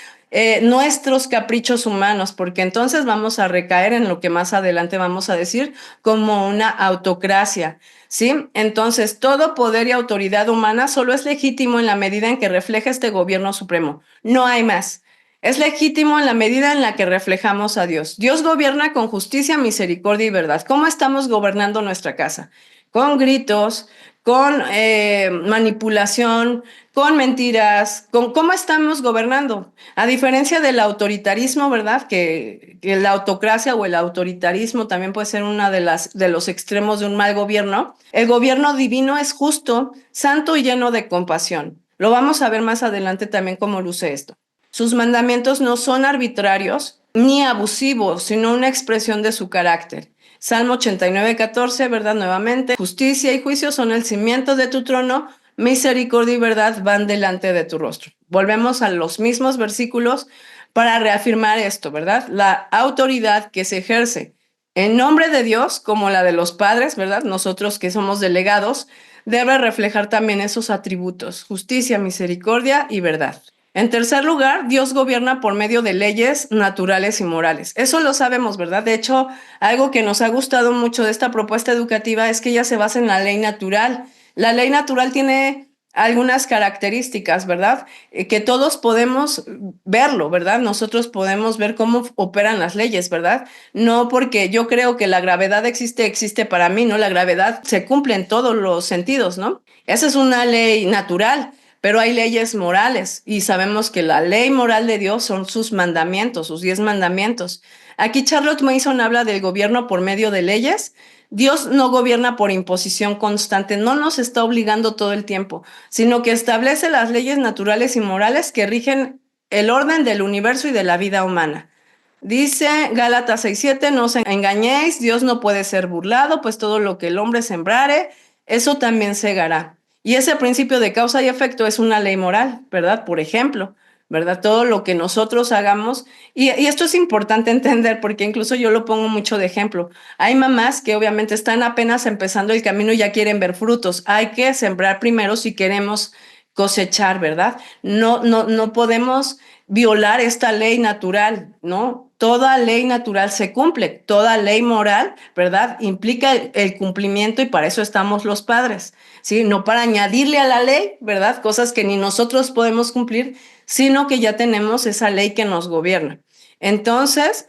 nuestros caprichos humanos, porque entonces vamos a recaer en lo que más adelante vamos a decir como una autocracia, ¿sí? Entonces, todo poder y autoridad humana solo es legítimo en la medida en que refleja este gobierno supremo. No hay más. Es legítimo en la medida en la que reflejamos a Dios. Dios gobierna con justicia, misericordia y verdad. ¿Cómo estamos gobernando nuestra casa? Con gritos, con manipulación, con mentiras, con cómo estamos gobernando. A diferencia del autoritarismo, ¿verdad? Que la autocracia o el autoritarismo también puede ser una de los extremos de un mal gobierno. El gobierno divino es justo, santo y lleno de compasión. Lo vamos a ver más adelante también cómo luce esto. Sus mandamientos no son arbitrarios ni abusivos, sino una expresión de su carácter. Salmo 89:14, ¿verdad? Nuevamente, justicia y juicio son el cimiento de tu trono, misericordia y verdad van delante de tu rostro. Volvemos a los mismos versículos para reafirmar esto, ¿verdad? La autoridad que se ejerce en nombre de Dios, como la de los padres, ¿verdad? Nosotros que somos delegados, debe reflejar también esos atributos, justicia, misericordia y verdad. En tercer lugar, Dios gobierna por medio de leyes naturales y morales. Eso lo sabemos, ¿verdad? De hecho, algo que nos ha gustado mucho de esta propuesta educativa es que ella se basa en la ley natural. La ley natural tiene algunas características, ¿verdad? Que todos podemos verlo, ¿verdad? Nosotros podemos ver cómo operan las leyes, ¿verdad? No porque yo creo que la gravedad existe para mí, ¿no? La gravedad se cumple en todos los sentidos, ¿no? Esa es una ley natural. pero hay leyes morales y sabemos que la ley moral de Dios son sus mandamientos, sus 10 mandamientos. Aquí Charlotte Mason habla del gobierno por medio de leyes. Dios no gobierna por imposición constante, no nos está obligando todo el tiempo, sino que establece las leyes naturales y morales que rigen el orden del universo y de la vida humana. Dice Gálatas 6:7, no os engañéis, Dios no puede ser burlado, pues todo lo que el hombre sembrare, eso también segará. Y ese principio de causa y efecto es una ley moral, ¿verdad? Por ejemplo, ¿verdad? Todo lo que nosotros hagamos, y esto es importante entender porque incluso yo lo pongo mucho de ejemplo. Hay mamás que obviamente están apenas empezando el camino y ya quieren ver frutos. Hay que sembrar primero si queremos cosechar, ¿verdad? No podemos violar esta ley natural, ¿no? Toda ley natural se cumple, toda ley moral, ¿verdad? Implica el cumplimiento y para eso estamos los padres, ¿sí? No para añadirle a la ley, ¿verdad? Cosas que ni nosotros podemos cumplir, sino que ya tenemos esa ley que nos gobierna. Entonces,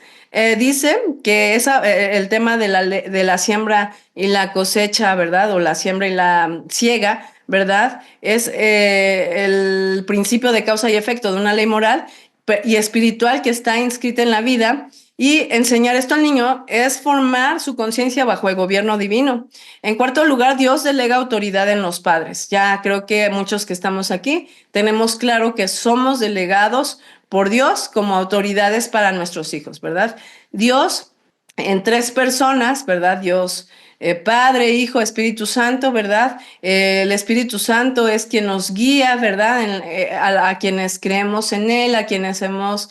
dice que el tema de la siembra y la cosecha, ¿verdad? O la siembra y la siega, ¿verdad? Es el principio de causa y efecto de una ley moral y espiritual que está inscrita en la vida. Y enseñar esto al niño es formar su conciencia bajo el gobierno divino. En cuarto lugar, Dios delega autoridad en los padres. Ya creo que muchos que estamos aquí tenemos claro que somos delegados por Dios como autoridades para nuestros hijos, ¿verdad? Dios en 3 personas, ¿verdad? Dios Padre, Hijo, Espíritu Santo, ¿verdad? El Espíritu Santo es quien nos guía, ¿verdad? A quienes creemos en Él, a quienes hemos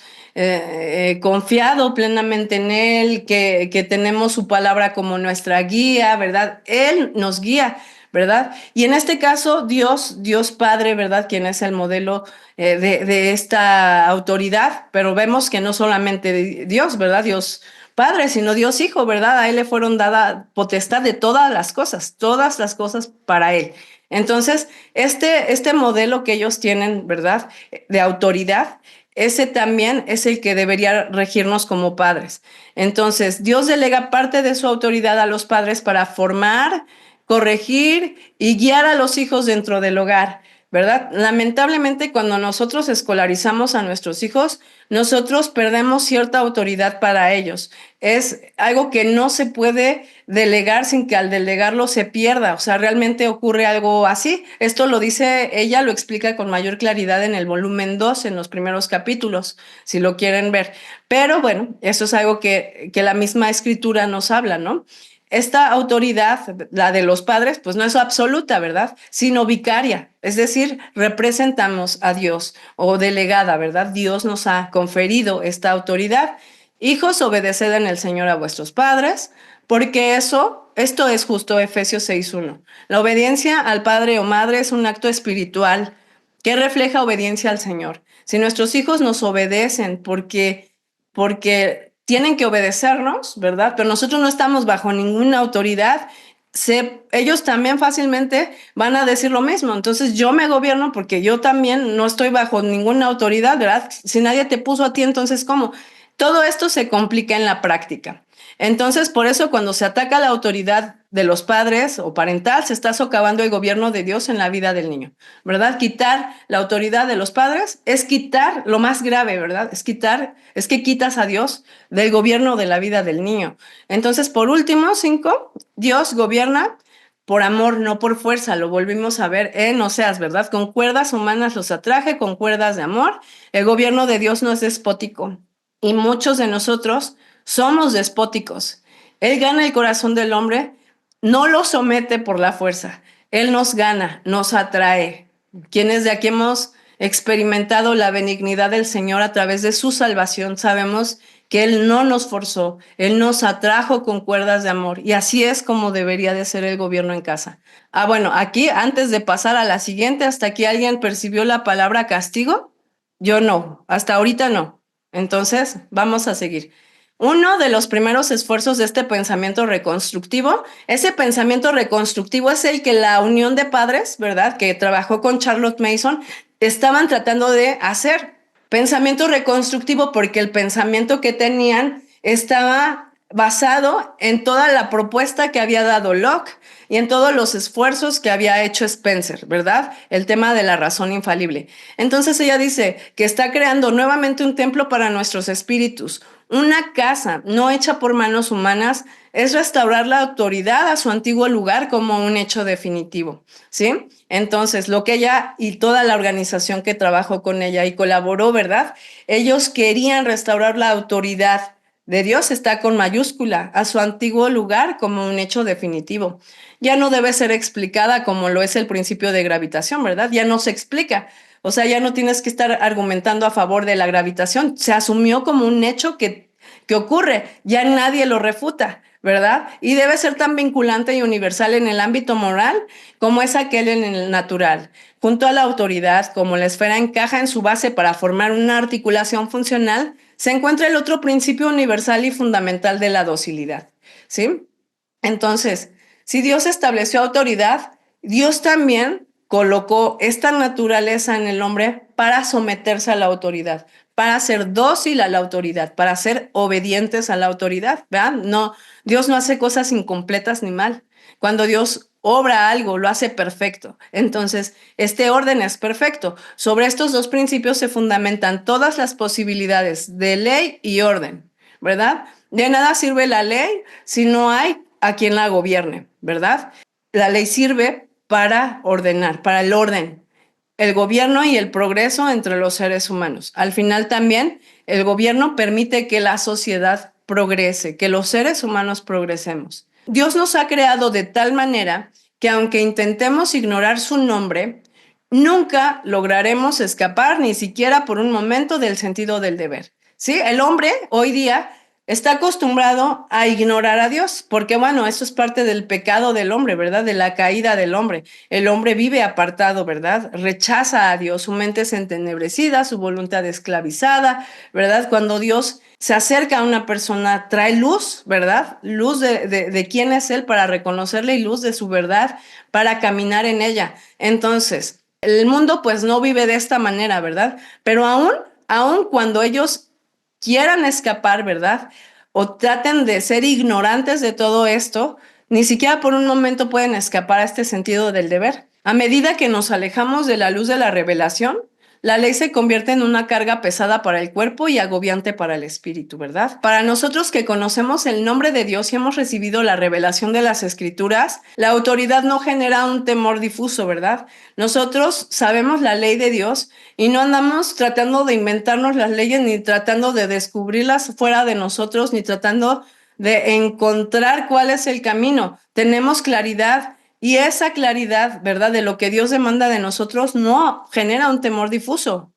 confiado plenamente en Él, que tenemos su palabra como nuestra guía, ¿verdad? Él nos guía, ¿verdad? Y en este caso, Dios Padre, ¿verdad? Quien es el modelo de esta autoridad, pero vemos que no solamente Dios, ¿verdad? Dios Padre, sino Dios Hijo, ¿verdad? A Él le fueron dada potestad de todas las cosas para Él. Entonces, este modelo que ellos tienen, ¿verdad? De autoridad, ese también es el que debería regirnos como padres. Entonces, Dios delega parte de su autoridad a los padres para formar, corregir y guiar a los hijos dentro del hogar, ¿verdad? Lamentablemente, cuando nosotros escolarizamos a nuestros hijos, nosotros perdemos cierta autoridad para ellos. Es algo que no se puede delegar sin que al delegarlo se pierda. O sea, realmente ocurre algo así. Esto lo dice ella, lo explica con mayor claridad en el volumen 2, en los primeros capítulos, si lo quieren ver. Pero bueno, eso es algo que la misma escritura nos habla, ¿no? Esta autoridad, la de los padres, pues no es absoluta, ¿verdad? Sino vicaria, es decir, representamos a Dios o delegada, ¿verdad? Dios nos ha conferido esta autoridad. Hijos, obedeced en el Señor a vuestros padres, porque esto es justo Efesios 6:1. La obediencia al padre o madre es un acto espiritual que refleja obediencia al Señor. Si nuestros hijos nos obedecen porque tienen que obedecernos, ¿verdad? Pero nosotros no estamos bajo ninguna autoridad. Ellos también fácilmente van a decir lo mismo. Entonces yo me gobierno porque yo también no estoy bajo ninguna autoridad, ¿verdad? Si nadie te puso a ti, entonces ¿cómo? Todo esto se complica en la práctica. Entonces, por eso cuando se ataca la autoridad de los padres o parental, se está socavando el gobierno de Dios en la vida del niño, ¿verdad? Quitar la autoridad de los padres es quitar lo más grave, ¿verdad? Es que quitas a Dios del gobierno de la vida del niño. Entonces, por último, 5, Dios gobierna por amor, no por fuerza. Lo volvimos a ver en Oseas, ¿verdad? Con cuerdas humanas los atraje, con cuerdas de amor. El gobierno de Dios no es despótico y muchos de nosotros somos despóticos. Él gana el corazón del hombre, no lo somete por la fuerza. Él nos gana, nos atrae. Quienes de aquí hemos experimentado la benignidad del Señor a través de su salvación, sabemos que Él no nos forzó, Él nos atrajo con cuerdas de amor. Y así es como debería de ser el gobierno en casa. Bueno, aquí antes de pasar a la siguiente, ¿hasta aquí alguien percibió la palabra castigo? Yo no, hasta ahorita no. Entonces, vamos a seguir. Uno de los primeros esfuerzos de este pensamiento reconstructivo, ese pensamiento reconstructivo es el que la Unión de Padres, ¿verdad?, que trabajó con Charlotte Mason, estaban tratando de hacer. Pensamiento reconstructivo porque el pensamiento que tenían estaba basado en toda la propuesta que había dado Locke y en todos los esfuerzos que había hecho Spencer, ¿verdad? El tema de la razón infalible. Entonces ella dice que está creando nuevamente un templo para nuestros espíritus. Una casa no hecha por manos humanas es restaurar la autoridad a su antiguo lugar como un hecho definitivo, ¿sí? Entonces, lo que ella y toda la organización que trabajó con ella y colaboró, ¿verdad? Ellos querían restaurar la autoridad de Dios, está con mayúscula, a su antiguo lugar como un hecho definitivo. Ya no debe ser explicada como lo es el principio de gravitación, ¿verdad? Ya no se explica. O sea, ya no tienes que estar argumentando a favor de la gravitación. Se asumió como un hecho que ocurre. Ya nadie lo refuta, ¿verdad? Y debe ser tan vinculante y universal en el ámbito moral como es aquel en el natural. Junto a la autoridad, como la esfera encaja en su base para formar una articulación funcional, se encuentra el otro principio universal y fundamental de la docilidad, ¿sí? Entonces, si Dios estableció autoridad, Dios también colocó esta naturaleza en el hombre para someterse a la autoridad, para ser dócil a la autoridad, para ser obedientes a la autoridad, ¿verdad? No, Dios no hace cosas incompletas ni mal. Cuando Dios obra algo, lo hace perfecto. Entonces, este orden es perfecto. Sobre estos dos principios se fundamentan todas las posibilidades de ley y orden, ¿verdad? De nada sirve la ley si no hay a quien la gobierne, ¿verdad? La ley sirve para ordenar, para el orden, el gobierno y el progreso entre los seres humanos. Al final también el gobierno permite que la sociedad progrese, que los seres humanos progresemos. Dios nos ha creado de tal manera que aunque intentemos ignorar su nombre, nunca lograremos escapar ni siquiera por un momento del sentido del deber. ¿Sí? El hombre hoy día está acostumbrado a ignorar a Dios, porque bueno, eso es parte del pecado del hombre, ¿verdad? De la caída del hombre. El hombre vive apartado, ¿verdad? Rechaza a Dios, su mente es entenebrecida, su voluntad esclavizada, ¿verdad? Cuando Dios se acerca a una persona, trae luz, ¿verdad? Luz de quién es Él para reconocerle y luz de su verdad para caminar en ella. Entonces, el mundo pues no vive de esta manera, ¿verdad? Pero aún cuando ellos quieran escapar, ¿verdad? O traten de ser ignorantes de todo esto, ni siquiera por un momento pueden escapar a este sentido del deber. A medida que nos alejamos de la luz de la revelación, la ley se convierte en una carga pesada para el cuerpo y agobiante para el espíritu, ¿verdad? Para nosotros que conocemos el nombre de Dios y hemos recibido la revelación de las Escrituras, la autoridad no genera un temor difuso, ¿verdad? Nosotros sabemos la ley de Dios y no andamos tratando de inventarnos las leyes ni tratando de descubrirlas fuera de nosotros ni tratando de encontrar cuál es el camino. Tenemos claridad y esa claridad, ¿verdad? De lo que Dios demanda de nosotros no genera un temor difuso,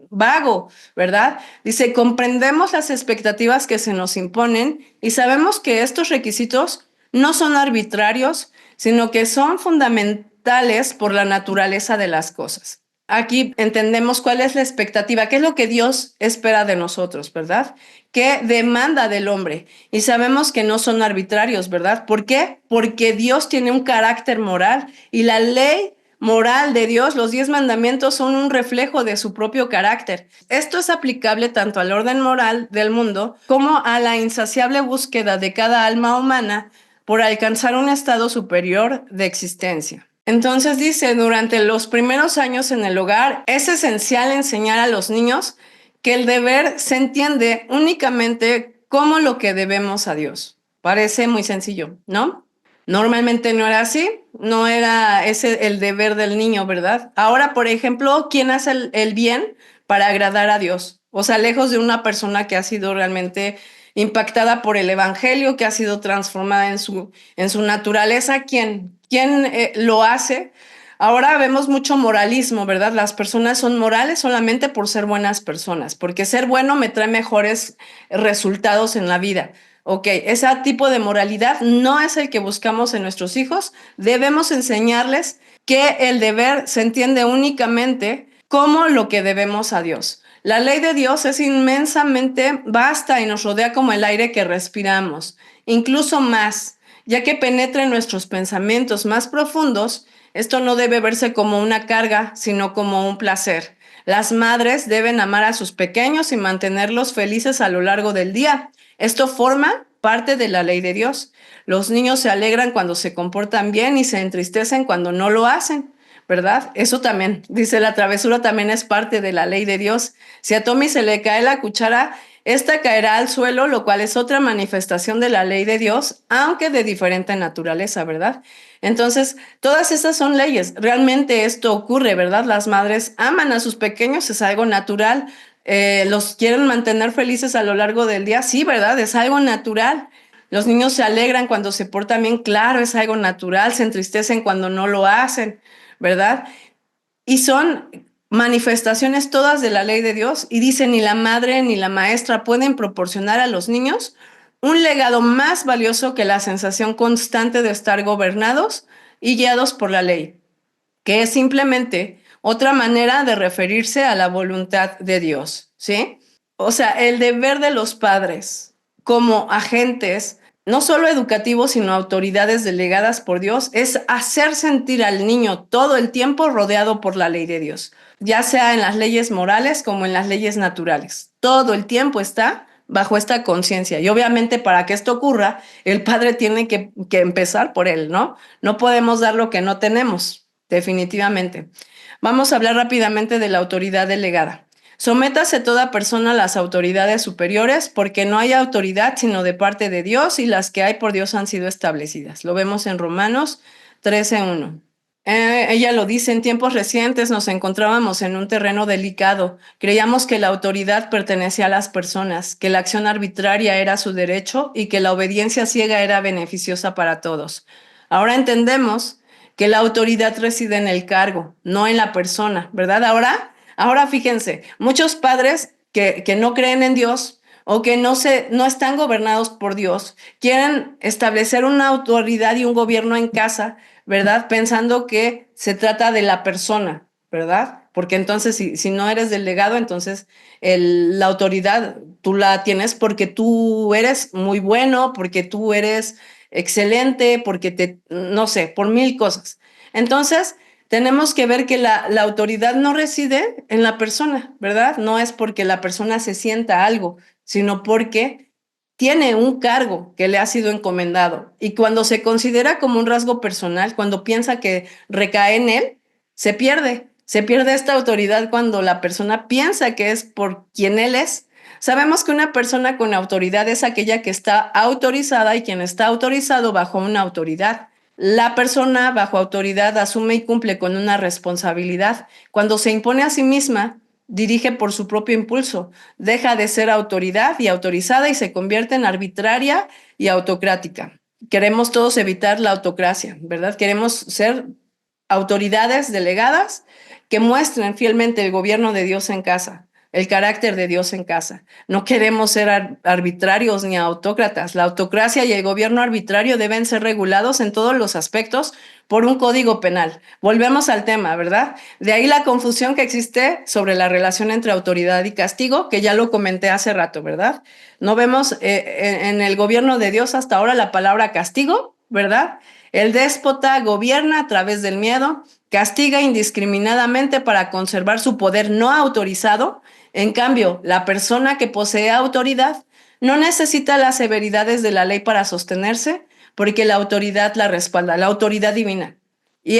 vago, ¿verdad? Dice, comprendemos las expectativas que se nos imponen y sabemos que estos requisitos no son arbitrarios, sino que son fundamentales por la naturaleza de las cosas. Aquí entendemos cuál es la expectativa, qué es lo que Dios espera de nosotros, ¿verdad? ¿Qué demanda del hombre? Y sabemos que no son arbitrarios, ¿verdad? ¿Por qué? Porque Dios tiene un carácter moral y la ley moral de Dios, los 10 mandamientos son un reflejo de su propio carácter. Esto es aplicable tanto al orden moral del mundo como a la insaciable búsqueda de cada alma humana por alcanzar un estado superior de existencia. Entonces dice, durante los primeros años en el hogar es esencial enseñar a los niños que el deber se entiende únicamente como lo que debemos a Dios. Parece muy sencillo, ¿no? Normalmente no era así, no era ese el deber del niño, ¿verdad? Ahora, por ejemplo, ¿quién hace el bien para agradar a Dios? O sea, lejos de una persona que ha sido realmente impactada por el evangelio, que ha sido transformada en su naturaleza, ¿quién lo hace? Ahora vemos mucho moralismo, ¿verdad? Las personas son morales solamente por ser buenas personas, porque ser bueno me trae mejores resultados en la vida. Ok, ese tipo de moralidad no es el que buscamos en nuestros hijos. Debemos enseñarles que el deber se entiende únicamente como lo que debemos a Dios. La ley de Dios es inmensamente vasta y nos rodea como el aire que respiramos, incluso más, ya que penetra en nuestros pensamientos más profundos. Esto no debe verse como una carga, sino como un placer. Las madres deben amar a sus pequeños y mantenerlos felices a lo largo del día. Esto forma parte de la ley de Dios. Los niños se alegran cuando se comportan bien y se entristecen cuando no lo hacen, ¿verdad? Eso también, dice, la travesura también es parte de la ley de Dios. Si a Tommy se le cae la cuchara, esta caerá al suelo, lo cual es otra manifestación de la ley de Dios, aunque de diferente naturaleza, ¿verdad? Entonces, todas esas son leyes. Realmente esto ocurre, ¿verdad? Las madres aman a sus pequeños, es algo natural. Los quieren mantener felices a lo largo del día, sí, ¿verdad? Es algo natural. Los niños se alegran cuando se portan bien, claro, es algo natural, se entristecen cuando no lo hacen, ¿verdad? Y son manifestaciones todas de la ley de Dios. Y dice, ni la madre ni la maestra pueden proporcionar a los niños un legado más valioso que la sensación constante de estar gobernados y guiados por la ley, que es simplemente otra manera de referirse a la voluntad de Dios, ¿sí? O sea, el deber de los padres como agentes, no solo educativos, sino autoridades delegadas por Dios, es hacer sentir al niño todo el tiempo rodeado por la ley de Dios, ya sea en las leyes morales como en las leyes naturales. Todo el tiempo está bajo esta conciencia. Y obviamente para que esto ocurra, el padre tiene que empezar por él, ¿no? No podemos dar lo que no tenemos, definitivamente. Vamos a hablar rápidamente de la autoridad delegada. Sométase toda persona a las autoridades superiores, porque no hay autoridad sino de parte de Dios, y las que hay por Dios han sido establecidas. Lo vemos en Romanos 13:1. Ella lo dice, en tiempos recientes nos encontrábamos en un terreno delicado. Creíamos que la autoridad pertenecía a las personas, que la acción arbitraria era su derecho y que la obediencia ciega era beneficiosa para todos. Ahora entendemos que la autoridad reside en el cargo, no en la persona, ¿verdad? Ahora fíjense, muchos padres que no creen en Dios o que no están gobernados por Dios, quieren establecer una autoridad y un gobierno en casa, ¿verdad? Pensando que se trata de la persona, ¿verdad? Porque entonces si no eres delegado, entonces la autoridad tú la tienes porque tú eres muy bueno, porque tú eres excelente, porque no sé, por mil cosas. Entonces, tenemos que ver que la autoridad no reside en la persona, ¿verdad? No es porque la persona se sienta algo, sino porque tiene un cargo que le ha sido encomendado. Y cuando se considera como un rasgo personal, cuando piensa que recae en él, se pierde. Se pierde esta autoridad cuando la persona piensa que es por quien él es. Sabemos que una persona con autoridad es aquella que está autorizada y quien está autorizado bajo una autoridad. La persona bajo autoridad asume y cumple con una responsabilidad. Cuando se impone a sí misma, dirige por su propio impulso, deja de ser autoridad y autorizada y se convierte en arbitraria y autocrática. Queremos todos evitar la autocracia, ¿verdad? Queremos ser autoridades delegadas que muestren fielmente el gobierno de Dios en casa, el carácter de Dios en casa. No queremos ser arbitrarios ni autócratas. La autocracia y el gobierno arbitrario deben ser regulados en todos los aspectos por un código penal. Volvemos al tema, ¿verdad? De ahí la confusión que existe sobre la relación entre autoridad y castigo, que ya lo comenté hace rato, ¿verdad? No vemos en el gobierno de Dios hasta ahora la palabra castigo, ¿verdad? El déspota gobierna a través del miedo, castiga indiscriminadamente para conservar su poder no autorizado. En cambio, la persona que posee autoridad no necesita las severidades de la ley para sostenerse, porque la autoridad la respalda, la autoridad divina. Y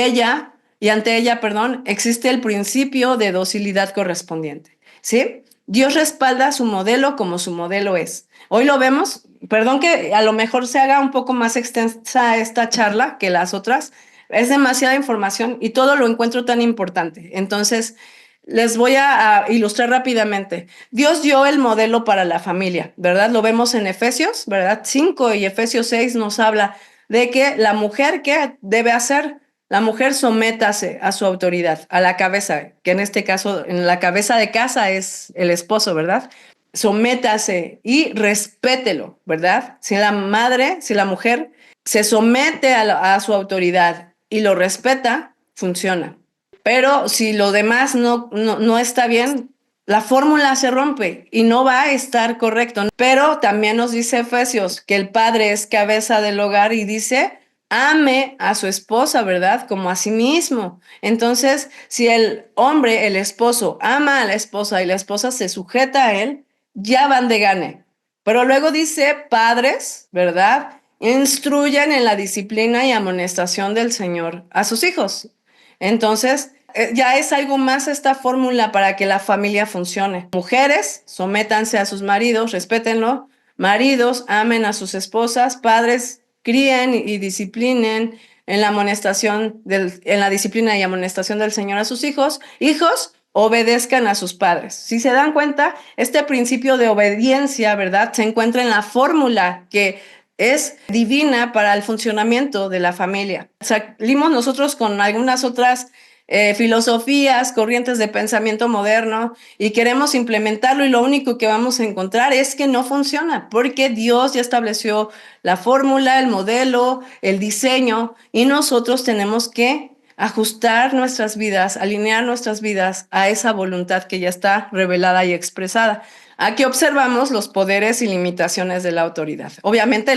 ante ella, perdón, existe el principio de docilidad correspondiente. ¿Sí? Dios respalda su modelo como su modelo es. Hoy lo vemos, perdón que a lo mejor se haga un poco más extensa esta charla que las otras, es demasiada información y todo lo encuentro tan importante. Entonces, les voy a ilustrar rápidamente. Dios dio el modelo para la familia, ¿verdad? Lo vemos en Efesios, ¿verdad? 5 y Efesios 6 nos habla de que la mujer, ¿qué debe hacer? La mujer sométase a su autoridad, a la cabeza, que en este caso, en la cabeza de casa es el esposo, ¿verdad? Sométase y respételo, ¿verdad? Si la madre, si la mujer se somete a su autoridad y lo respeta, funciona. Pero si lo demás no está bien, la fórmula se rompe y no va a estar correcto. Pero también nos dice Efesios que el padre es cabeza del hogar y dice, ame a su esposa, ¿verdad? Como a sí mismo. Entonces, si el hombre, el esposo, ama a la esposa y la esposa se sujeta a él, ya van de gane. Pero luego dice, padres, ¿verdad? Instruyan en la disciplina y amonestación del Señor a sus hijos. Entonces, ya es algo más esta fórmula para que la familia funcione. Mujeres, sométanse a sus maridos, respétenlo. Maridos, amen a sus esposas. Padres, críen y disciplinen en la amonestación en la disciplina y amonestación del Señor a sus hijos. Hijos, obedezcan a sus padres. Si se dan cuenta, este principio de obediencia, ¿verdad? Se encuentra en la fórmula que es divina para el funcionamiento de la familia. Salimos nosotros con algunas otras filosofías, corrientes de pensamiento moderno y queremos implementarlo y lo único que vamos a encontrar es que no funciona porque Dios ya estableció la fórmula, el modelo, el diseño y nosotros tenemos que ajustar nuestras vidas, alinear nuestras vidas a esa voluntad que ya está revelada y expresada. Aquí observamos los poderes y limitaciones de la autoridad. Obviamente,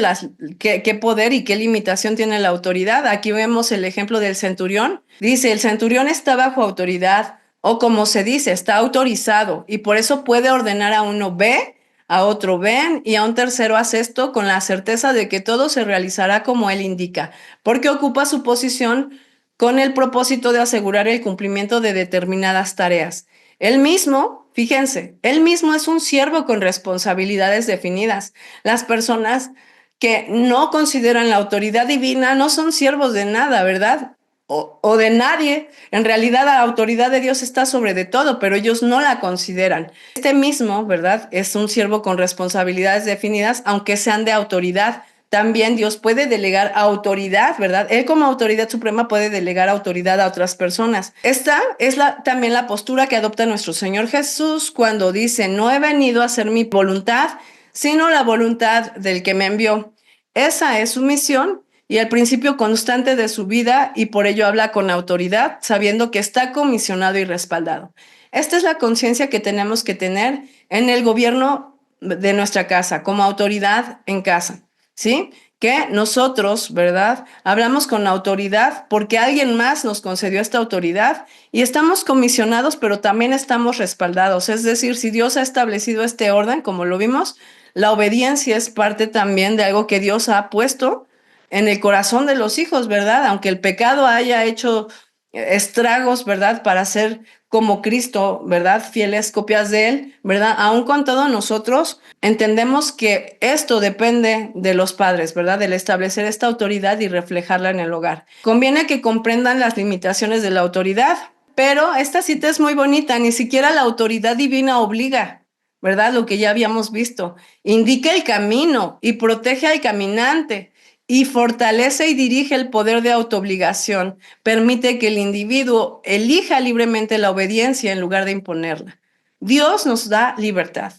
qué poder y qué limitación tiene la autoridad. Aquí vemos el ejemplo del centurión. Dice, el centurión está bajo autoridad, o como se dice, está autorizado, y por eso puede ordenar a uno ve, a otro ven, y a un tercero haz esto con la certeza de que todo se realizará como él indica, porque ocupa su posición con el propósito de asegurar el cumplimiento de determinadas tareas. Él mismo, fíjense, él mismo es un siervo con responsabilidades definidas. Las personas que no consideran la autoridad divina no son siervos de nada, ¿verdad? O de nadie. En realidad la autoridad de Dios está sobre de todo, pero ellos no la consideran. Este mismo, ¿verdad? Es un siervo con responsabilidades definidas, aunque sean de autoridad. También Dios puede delegar autoridad, ¿verdad? Él como autoridad suprema puede delegar autoridad a otras personas. Esta es también la postura que adopta nuestro Señor Jesús cuando dice, no he venido a hacer mi voluntad, sino la voluntad del que me envió. Esa es su misión y el principio constante de su vida y por ello habla con autoridad, sabiendo que está comisionado y respaldado. Esta es la conciencia que tenemos que tener en el gobierno de nuestra casa, como autoridad en casa. ¿Sí? Que nosotros, ¿verdad? Hablamos con autoridad porque alguien más nos concedió esta autoridad y estamos comisionados, pero también estamos respaldados. Es decir, si Dios ha establecido este orden, como lo vimos, la obediencia es parte también de algo que Dios ha puesto en el corazón de los hijos, ¿verdad? Aunque el pecado haya hecho estragos, ¿verdad? Para ser como Cristo, ¿verdad? Fieles copias de Él, ¿verdad? Aún con todo nosotros entendemos que esto depende de los padres, ¿verdad? Del establecer esta autoridad y reflejarla en el hogar. Conviene que comprendan las limitaciones de la autoridad, pero esta cita es muy bonita, ni siquiera la autoridad divina obliga, ¿verdad? Lo que ya habíamos visto. Indica el camino y protege al caminante y fortalece y dirige el poder de autoobligación. Permite que el individuo elija libremente la obediencia en lugar de imponerla. Dios nos da libertad.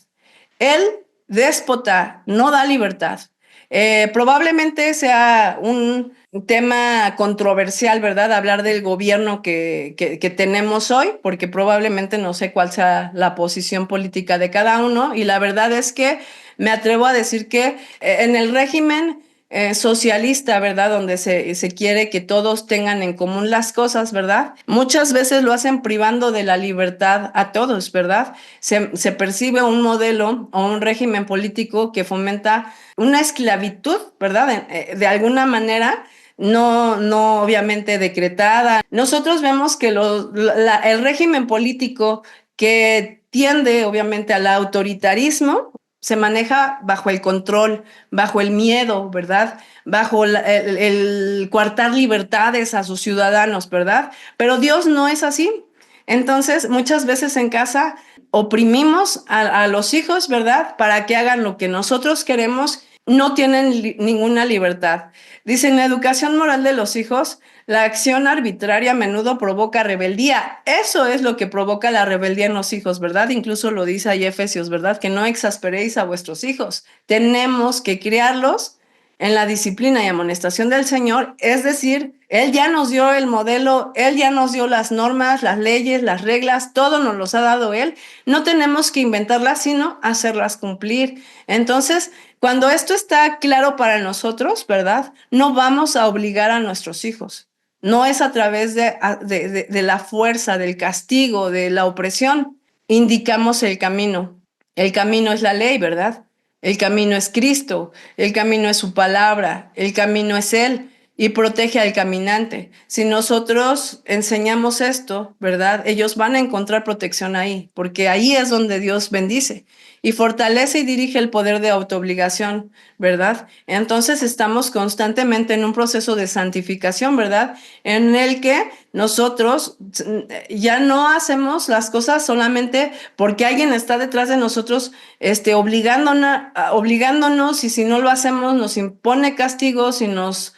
El déspota no da libertad. Probablemente sea un tema controversial, ¿verdad? Hablar del gobierno que tenemos hoy, porque probablemente no sé cuál sea la posición política de cada uno. Y la verdad es que me atrevo a decir que en el régimen socialista, ¿verdad? Donde se quiere que todos tengan en común las cosas, ¿verdad? Muchas veces lo hacen privando de la libertad a todos, ¿verdad? Se percibe un modelo o un régimen político que fomenta una esclavitud, ¿verdad? De alguna manera, no obviamente decretada. Nosotros vemos que el régimen político que tiende obviamente al autoritarismo, se maneja bajo el control, bajo el miedo, ¿verdad? Bajo el coartar libertades a sus ciudadanos, ¿verdad? Pero Dios no es así. Entonces, muchas veces en casa oprimimos a los hijos, ¿verdad? Para que hagan lo que nosotros queremos, no tienen ninguna libertad. Dicen, la educación moral de los hijos, la acción arbitraria a menudo provoca rebeldía. Eso es lo que provoca la rebeldía en los hijos, ¿verdad? Incluso lo dice ahí Efesios, ¿verdad? Que no exasperéis a vuestros hijos. Tenemos que criarlos en la disciplina y amonestación del Señor, es decir, Él ya nos dio el modelo, Él ya nos dio las normas, las leyes, las reglas, todo nos los ha dado Él. No tenemos que inventarlas, sino hacerlas cumplir. Entonces, cuando esto está claro para nosotros, ¿verdad? No vamos a obligar a nuestros hijos. No es a través de la fuerza, del castigo, de la opresión. Indicamos el camino. El camino es la ley, ¿verdad? El camino es Cristo, el camino es su palabra, el camino es Él y protege al caminante. Si nosotros enseñamos esto, ¿verdad? Ellos van a encontrar protección ahí, porque ahí es donde Dios bendice y fortalece y dirige el poder de autoobligación, ¿verdad? Entonces estamos constantemente en un proceso de santificación, ¿verdad? En el que nosotros ya no hacemos las cosas solamente porque alguien está detrás de nosotros, obligándonos, y si no lo hacemos nos impone castigos y nos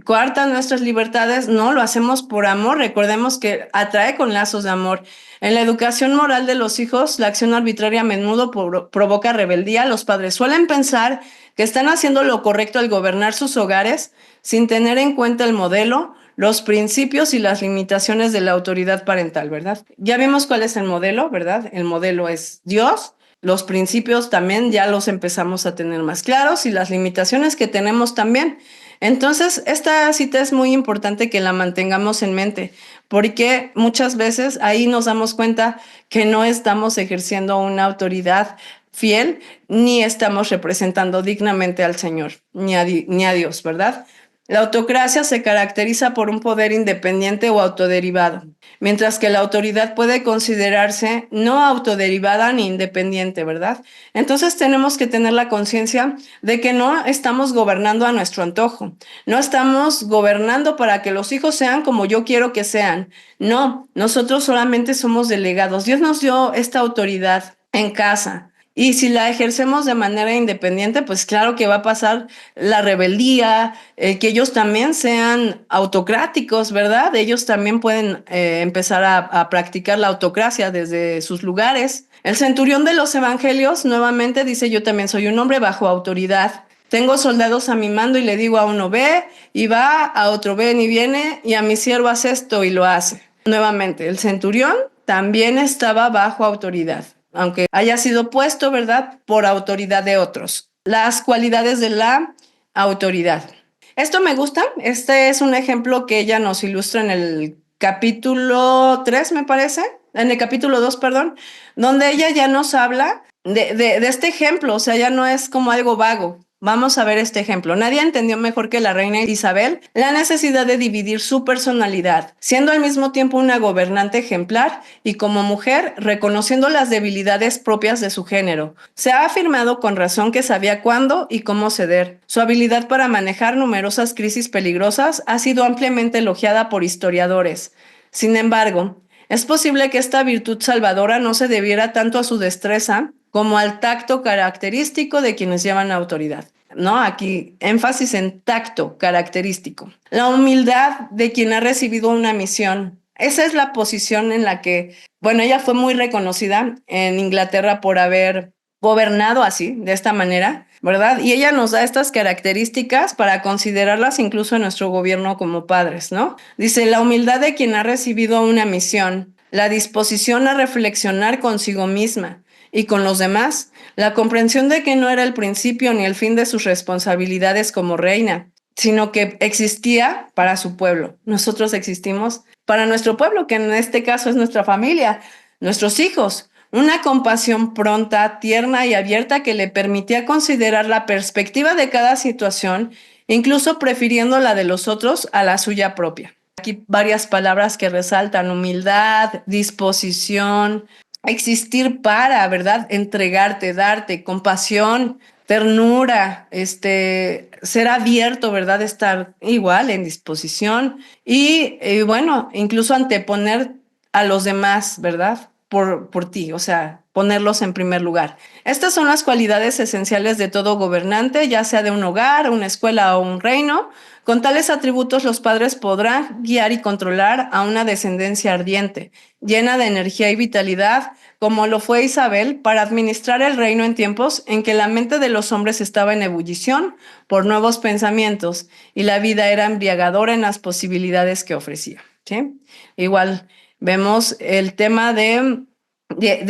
coartan nuestras libertades. No, lo hacemos por amor. Recordemos que atrae con lazos de amor. En la educación moral de los hijos, la acción arbitraria a menudo provoca rebeldía. Los padres suelen pensar que están haciendo lo correcto al gobernar sus hogares sin tener en cuenta el modelo, los principios y las limitaciones de la autoridad parental, ¿verdad? Ya vimos cuál es el modelo, ¿verdad? El modelo es Dios. Los principios también ya los empezamos a tener más claros y las limitaciones que tenemos también. Entonces, esta cita es muy importante que la mantengamos en mente, porque muchas veces ahí nos damos cuenta que no estamos ejerciendo una autoridad fiel, ni estamos representando dignamente al Señor, ni a Dios, ¿verdad? La autocracia se caracteriza por un poder independiente o autoderivado, mientras que la autoridad puede considerarse no autoderivada ni independiente, ¿verdad? Entonces tenemos que tener la conciencia de que no estamos gobernando a nuestro antojo, no estamos gobernando para que los hijos sean como yo quiero que sean. No, nosotros solamente somos delegados. Dios nos dio esta autoridad en casa. Y si la ejercemos de manera independiente, pues claro que va a pasar la rebeldía, que ellos también sean autocráticos, ¿verdad? Ellos también pueden empezar a practicar la autocracia desde sus lugares. El centurión de los evangelios nuevamente dice: yo también soy un hombre bajo autoridad. Tengo soldados a mi mando y le digo a uno ve y va, a otro ven y viene, y a mi siervo hace esto y lo hace. Nuevamente, el centurión también estaba bajo autoridad, aunque haya sido puesto, ¿verdad?, por autoridad de otros. Las cualidades de la autoridad. Esto me gusta. Este es un ejemplo que ella nos ilustra en el capítulo 3, me parece, en el capítulo 2, perdón, donde ella ya nos habla de este ejemplo. O sea, ya no es como algo vago. Vamos a ver este ejemplo. Nadie entendió mejor que la reina Isabel la necesidad de dividir su personalidad, siendo al mismo tiempo una gobernante ejemplar y como mujer reconociendo las debilidades propias de su género. Se ha afirmado con razón que sabía cuándo y cómo ceder. Su habilidad para manejar numerosas crisis peligrosas ha sido ampliamente elogiada por historiadores. Sin embargo, es posible que esta virtud salvadora no se debiera tanto a su destreza como al tacto característico de quienes llevan autoridad. ¿No? Aquí énfasis en tacto característico. La humildad de quien ha recibido una misión. Esa es la posición en la que, bueno, ella fue muy reconocida en Inglaterra por haber gobernado así, de esta manera, ¿verdad? Y ella nos da estas características para considerarlas incluso en nuestro gobierno como padres, ¿no? Dice: la humildad de quien ha recibido una misión, la disposición a reflexionar consigo misma y con los demás, la comprensión de que no era el principio ni el fin de sus responsabilidades como reina, sino que existía para su pueblo. Nosotros existimos para nuestro pueblo, que en este caso es nuestra familia, nuestros hijos. Una compasión pronta, tierna y abierta que le permitía considerar la perspectiva de cada situación, incluso prefiriendo la de los otros a la suya propia. Aquí varias palabras que resaltan: humildad, disposición, existir para, ¿verdad?, entregarte, darte, compasión, ternura, ser abierto, ¿verdad?, estar igual en disposición y bueno, incluso anteponer a los demás, ¿verdad?, por ti, o sea, ponerlos en primer lugar. Estas son las cualidades esenciales de todo gobernante, ya sea de un hogar, una escuela o un reino. Con tales atributos los padres podrán guiar y controlar a una descendencia ardiente, llena de energía y vitalidad, como lo fue Isabel, para administrar el reino en tiempos en que la mente de los hombres estaba en ebullición por nuevos pensamientos y la vida era embriagadora en las posibilidades que ofrecía, ¿sí? Igual vemos el tema de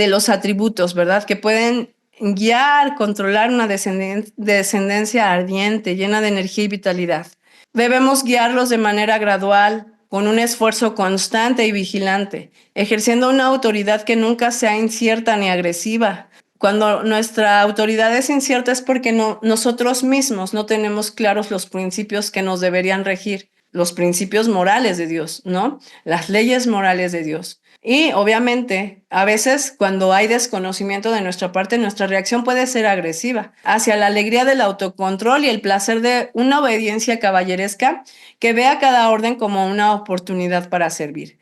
los atributos, ¿verdad?, que pueden guiar, controlar una descendencia ardiente, llena de energía y vitalidad. Debemos guiarlos de manera gradual, con un esfuerzo constante y vigilante, ejerciendo una autoridad que nunca sea incierta ni agresiva, Cuando nuestra autoridad es incierta es porque nosotros mismos no tenemos claros los principios que nos deberían regir, los principios morales de Dios, ¿no? Las leyes morales de Dios. Y obviamente, a veces cuando hay desconocimiento de nuestra parte, nuestra reacción puede ser agresiva hacia la alegría del autocontrol y el placer de una obediencia caballeresca que ve a cada orden como una oportunidad para servir.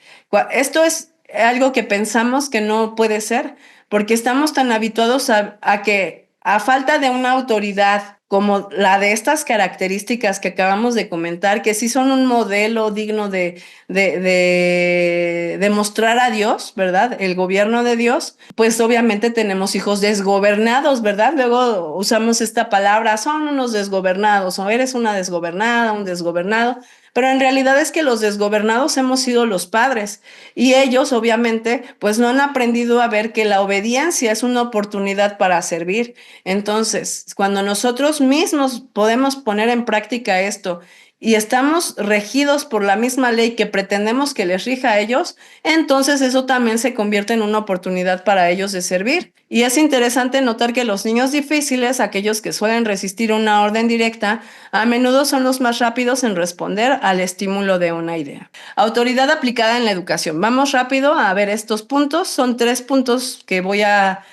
Esto es algo que pensamos que no puede ser, porque estamos tan habituados a que a falta de una autoridad como la de estas características que acabamos de comentar, que sí son un modelo digno de mostrar a Dios, ¿verdad? El gobierno de Dios, pues obviamente tenemos hijos desgobernados, ¿verdad? Luego usamos esta palabra, son unos desgobernados, o eres una desgobernada, un desgobernado, pero en realidad es que los desgobernados hemos sido los padres y ellos obviamente pues no han aprendido a ver que la obediencia es una oportunidad para servir. Entonces, cuando nosotros mismos podemos poner en práctica esto y estamos regidos por la misma ley que pretendemos que les rija a ellos, entonces eso también se convierte en una oportunidad para ellos de servir. Y es interesante notar que los niños difíciles, aquellos que suelen resistir una orden directa, a menudo son los más rápidos en responder al estímulo de una idea. Autoridad aplicada en la educación. Vamos rápido a ver estos puntos. Son 3 puntos que voy a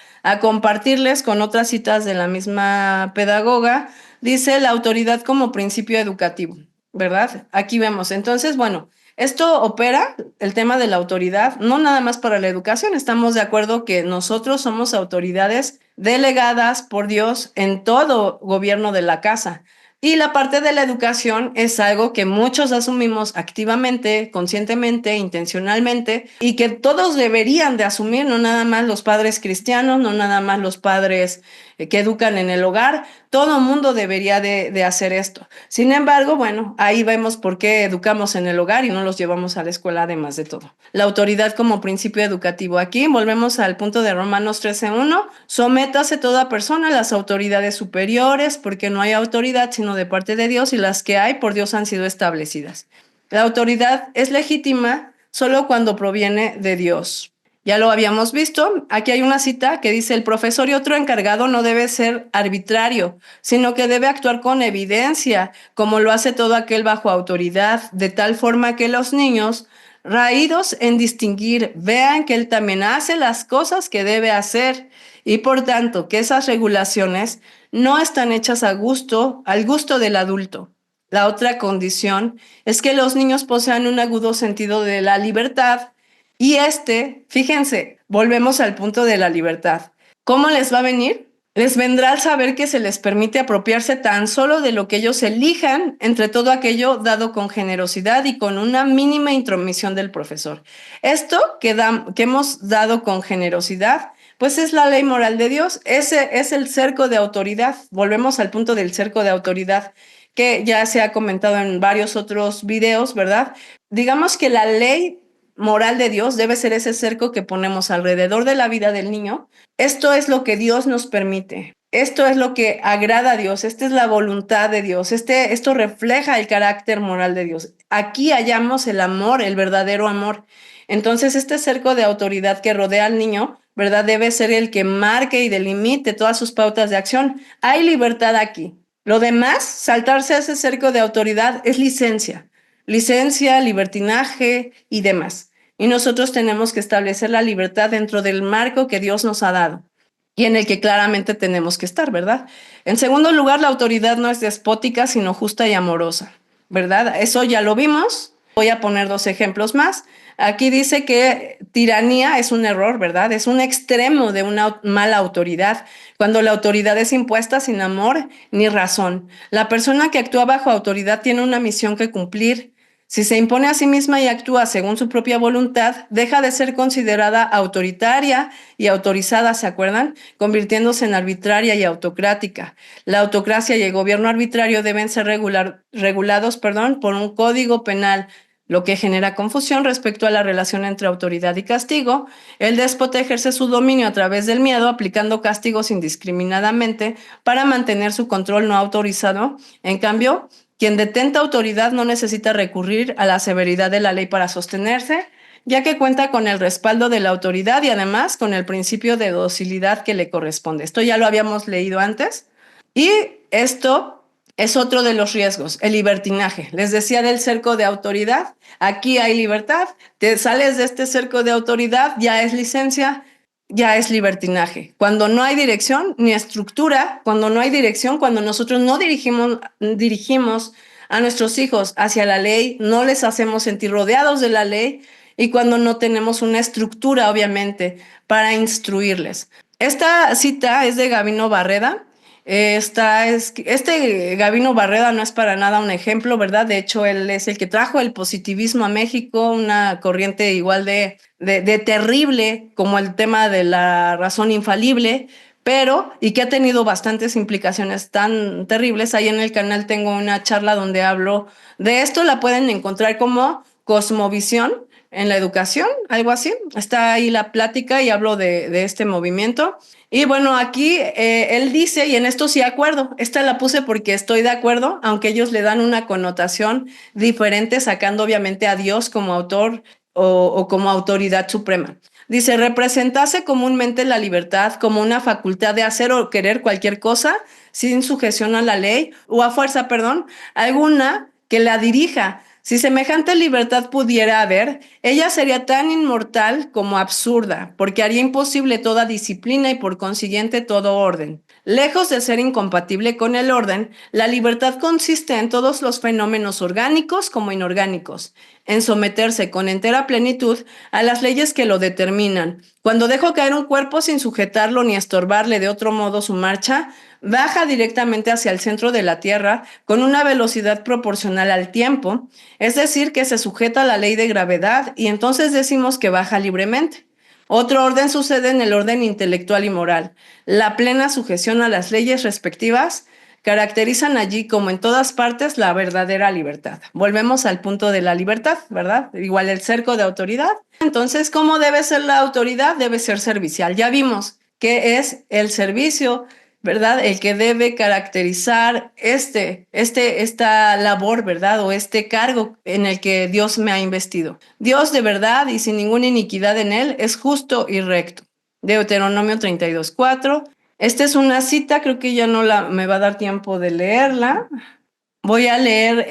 compartirles con otras citas de la misma pedagoga. Dice la autoridad como principio educativo, ¿verdad? Aquí vemos. Entonces, bueno, esto opera, el tema de la autoridad, no nada más para la educación. Estamos de acuerdo que nosotros somos autoridades delegadas por Dios en todo gobierno de la casa. Y la parte de la educación es algo que muchos asumimos activamente, conscientemente, intencionalmente, y que todos deberían de asumir, no nada más los padres cristianos, no nada más los padres que educan en el hogar, todo mundo debería de hacer esto. Sin embargo, bueno, ahí vemos por qué educamos en el hogar y no los llevamos a la escuela además de todo. La autoridad como principio educativo. Aquí volvemos al punto de Romanos 13:1. Sométase toda persona a las autoridades superiores, porque no hay autoridad sino de parte de Dios y las que hay por Dios han sido establecidas. La autoridad es legítima solo cuando proviene de Dios. Ya lo habíamos visto, aquí hay una cita que dice: el profesor y otro encargado no debe ser arbitrario, sino que debe actuar con evidencia, como lo hace todo aquel bajo autoridad, de tal forma que los niños, raídos en distinguir, vean que él también hace las cosas que debe hacer y por tanto que esas regulaciones no están hechas al gusto del adulto. La otra condición es que los niños posean un agudo sentido de la libertad. Y fíjense, volvemos al punto de la libertad. ¿Cómo les va a venir? Les vendrá al saber que se les permite apropiarse tan solo de lo que ellos elijan entre todo aquello dado con generosidad y con una mínima intromisión del profesor. Esto que hemos dado con generosidad, pues es la ley moral de Dios. Ese es el cerco de autoridad. Volvemos al punto del cerco de autoridad que ya se ha comentado en varios otros videos, ¿verdad? Digamos que la ley moral de Dios debe ser ese cerco que ponemos alrededor de la vida del niño. Esto es lo que Dios nos permite. Esto es lo que agrada a Dios. Esta es la voluntad de Dios. Esto refleja el carácter moral de Dios. Aquí hallamos el amor, el verdadero amor. Entonces, este cerco de autoridad que rodea al niño, ¿verdad? Debe ser el que marque y delimite todas sus pautas de acción. Hay libertad aquí. Lo demás, saltarse a ese cerco de autoridad, es licencia, libertinaje y demás. Y nosotros tenemos que establecer la libertad dentro del marco que Dios nos ha dado y en el que claramente tenemos que estar, ¿verdad? En segundo lugar, la autoridad no es despótica, sino justa y amorosa, ¿verdad? Eso ya lo vimos. Voy a poner 2 ejemplos más. Aquí dice que tiranía es un error, ¿verdad? Es un extremo de una mala autoridad, cuando la autoridad es impuesta sin amor ni razón. La persona que actúa bajo autoridad tiene una misión que cumplir. Si se impone a sí misma y actúa según su propia voluntad, deja de ser considerada autoritaria y autorizada, ¿se acuerdan? Convirtiéndose en arbitraria y autocrática. La autocracia y el gobierno arbitrario deben ser regulados por un código penal, lo que genera confusión respecto a la relación entre autoridad y castigo. El déspota ejerce su dominio a través del miedo, aplicando castigos indiscriminadamente para mantener su control no autorizado. En cambio, quien detenta autoridad no necesita recurrir a la severidad de la ley para sostenerse. ya que cuenta con el respaldo de la autoridad y además con el principio de docilidad que le corresponde. Esto ya lo habíamos leído antes. Y esto es otro de los riesgos, el libertinaje. Les decía del cerco de autoridad, aquí hay libertad, te sales de este cerco de autoridad, ya es licencia, ya es libertinaje. Cuando no hay dirección ni estructura, cuando no hay dirección, cuando nosotros no dirigimos a nuestros hijos hacia la ley, no les hacemos sentir rodeados de la ley y cuando no tenemos una estructura, obviamente, para instruirles. Esta cita es de Gabino Barreda. Este Gabino Barreda no es para nada un ejemplo, ¿verdad? De hecho, él es el que trajo el positivismo a México, una corriente igual de terrible como el tema de la razón infalible, pero, y que ha tenido bastantes implicaciones tan terribles. Ahí en el canal tengo una charla donde hablo de esto, la pueden encontrar como Cosmovisión en la educación, algo así. Está ahí la plática y hablo de este movimiento. Y bueno, aquí él dice, y en esto sí acuerdo, esta la puse porque estoy de acuerdo, aunque ellos le dan una connotación diferente, sacando obviamente a Dios como autor o como autoridad suprema. Dice, representase comúnmente la libertad como una facultad de hacer o querer cualquier cosa sin sujeción a la ley o a fuerza, perdón, alguna que la dirija. Si semejante libertad pudiera haber, ella sería tan inmortal como absurda, porque haría imposible toda disciplina y por consiguiente todo orden. Lejos de ser incompatible con el orden, la libertad consiste en todos los fenómenos orgánicos como inorgánicos, en someterse con entera plenitud a las leyes que lo determinan. Cuando dejo caer un cuerpo sin sujetarlo ni estorbarle de otro modo su marcha, baja directamente hacia el centro de la Tierra con una velocidad proporcional al tiempo, es decir, que se sujeta a la ley de gravedad y entonces decimos que baja libremente. Otro orden sucede en el orden intelectual y moral. La plena sujeción a las leyes respectivas caracterizan allí, como en todas partes, la verdadera libertad. Volvemos al punto de la libertad, ¿verdad? Igual el cerco de autoridad. Entonces, ¿cómo debe ser la autoridad? Debe ser servicial. Ya vimos que es el servicio, ¿verdad? El que debe caracterizar esta labor, ¿verdad? O este cargo en el que Dios me ha investido. Dios de verdad y sin ninguna iniquidad en él es justo y recto. Deuteronomio 32:4. Esta es una cita, creo que ya no me va a dar tiempo de leerla. Voy a leer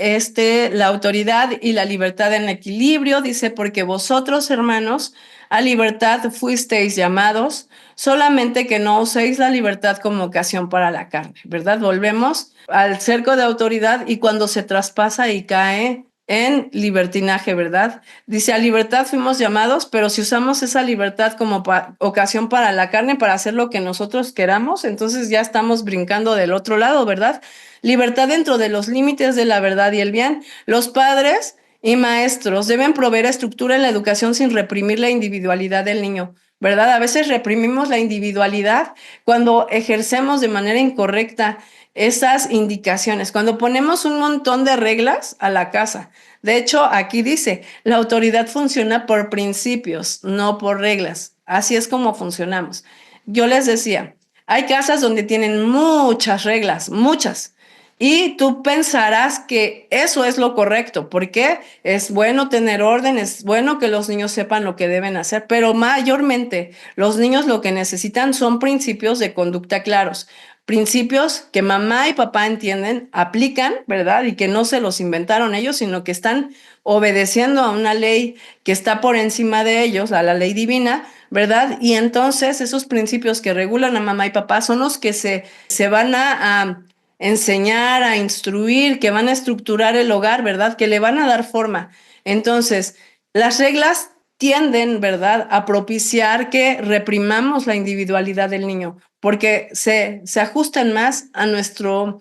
la autoridad y la libertad en equilibrio. Dice, porque vosotros, hermanos, a libertad fuisteis llamados, solamente que no uséis la libertad como ocasión para la carne, ¿verdad? Volvemos al cerco de autoridad y cuando se traspasa y cae en libertinaje, ¿verdad? Dice, a libertad fuimos llamados, pero si usamos esa libertad como ocasión para la carne, para hacer lo que nosotros queramos, entonces ya estamos brincando del otro lado, ¿verdad? Libertad dentro de los límites de la verdad y el bien. Los padres y maestros deben proveer estructura en la educación sin reprimir la individualidad del niño, ¿verdad? A veces reprimimos la individualidad cuando ejercemos de manera incorrecta esas indicaciones, cuando ponemos un montón de reglas a la casa. De hecho, aquí dice, la autoridad funciona por principios, no por reglas. Así es como funcionamos. Yo les decía, hay casas donde tienen muchas reglas, muchas. Y tú pensarás que eso es lo correcto, porque es bueno tener orden, es bueno que los niños sepan lo que deben hacer, pero mayormente los niños lo que necesitan son principios de conducta claros, principios que mamá y papá entienden, aplican, ¿verdad? Y que no se los inventaron ellos, sino que están obedeciendo a una ley que está por encima de ellos, a la ley divina, ¿verdad? Y entonces esos principios que regulan a mamá y papá son los que se van a enseñar, a instruir, que van a estructurar el hogar, ¿verdad? Que le van a dar forma. Entonces, las reglas tienden, ¿verdad?, a propiciar que reprimamos la individualidad del niño, porque se ajustan más a nuestros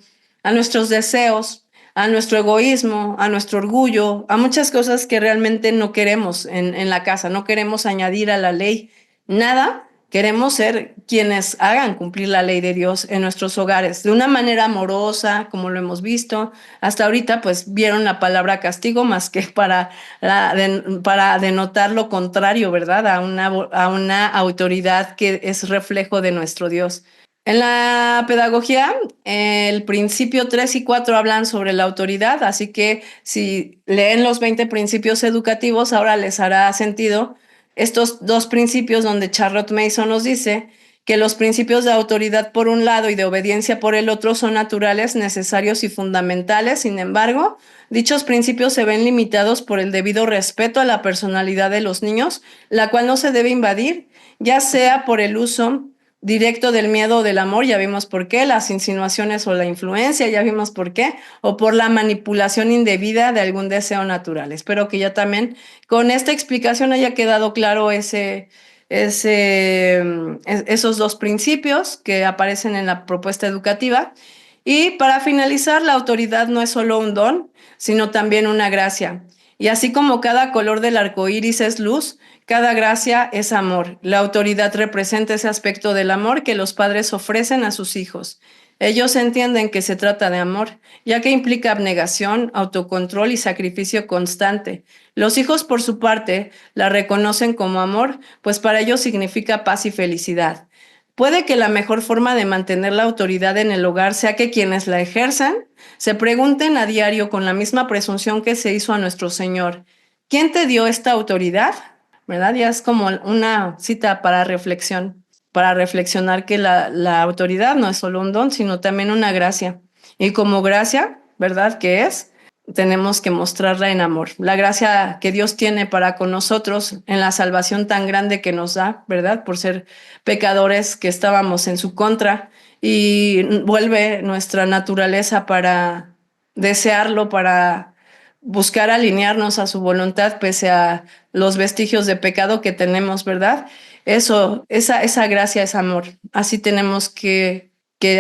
deseos, a nuestro egoísmo, a nuestro orgullo, a muchas cosas que realmente no queremos en la casa, no queremos añadir a la ley nada. Queremos ser quienes hagan cumplir la ley de Dios en nuestros hogares de una manera amorosa, como lo hemos visto. Hasta ahorita, pues, vieron la palabra castigo más que para denotar lo contrario, ¿verdad? A una autoridad que es reflejo de nuestro Dios. En la pedagogía, el principio 3 y 4 hablan sobre la autoridad, así que si leen los 20 principios educativos, ahora les hará sentido estos dos principios donde Charlotte Mason nos dice que los principios de autoridad por un lado y de obediencia por el otro son naturales, necesarios y fundamentales. Sin embargo, dichos principios se ven limitados por el debido respeto a la personalidad de los niños, la cual no se debe invadir, ya sea por el uso directo del miedo o del amor, ya vimos por qué, las insinuaciones o la influencia, ya vimos por qué, o por la manipulación indebida de algún deseo natural. Espero que ya también con esta explicación haya quedado claro esos dos principios que aparecen en la propuesta educativa. Y para finalizar, la autoridad no es solo un don, sino también una gracia. Y así como cada color del arco iris es luz, cada gracia es amor. La autoridad representa ese aspecto del amor que los padres ofrecen a sus hijos. Ellos entienden que se trata de amor, ya que implica abnegación, autocontrol y sacrificio constante. Los hijos, por su parte, la reconocen como amor, pues para ellos significa paz y felicidad. Puede que la mejor forma de mantener la autoridad en el hogar sea que quienes la ejerzan se pregunten a diario con la misma presunción que se hizo a nuestro Señor: ¿quién te dio esta autoridad? ¿Verdad? Ya es como una cita para reflexionar que la autoridad no es solo un don, sino también una gracia. Y como gracia, ¿verdad? Que es, tenemos que mostrarla en amor. La gracia que Dios tiene para con nosotros en la salvación tan grande que nos da, ¿verdad? Por ser pecadores que estábamos en su contra, y vuelve nuestra naturaleza para desearlo, para buscar alinearnos a su voluntad pese a los vestigios de pecado que tenemos, ¿verdad? Esa gracia es amor. Así tenemos que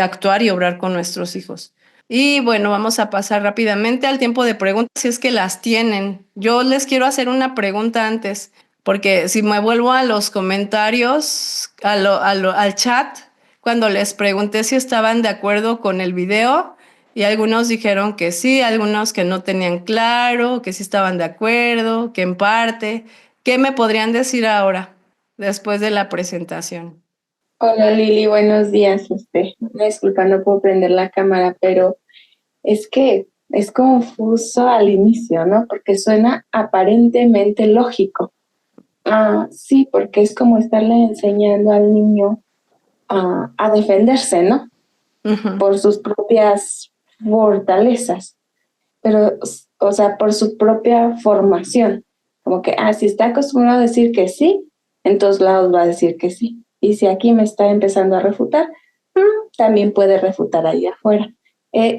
actuar y obrar con nuestros hijos. Y bueno, vamos a pasar rápidamente al tiempo de preguntas, si es que las tienen. Yo les quiero hacer una pregunta antes, porque si me vuelvo a los comentarios, al chat, cuando les pregunté si estaban de acuerdo con el video, y algunos dijeron que sí, algunos que no tenían claro, que sí estaban de acuerdo, que en parte. ¿Qué me podrían decir ahora, después de la presentación? Hola Lili, buenos días. Una disculpa, no puedo prender la cámara, pero es que es confuso al inicio, ¿no? Porque suena aparentemente lógico. Sí, porque es como estarle enseñando al niño a defenderse, ¿no? Ujú, Por sus propias fortalezas, pero, o sea, por su propia formación. Como que, si está acostumbrado a decir que sí, en todos lados va a decir que sí. Y si aquí me está empezando a refutar, también puede refutar ahí afuera.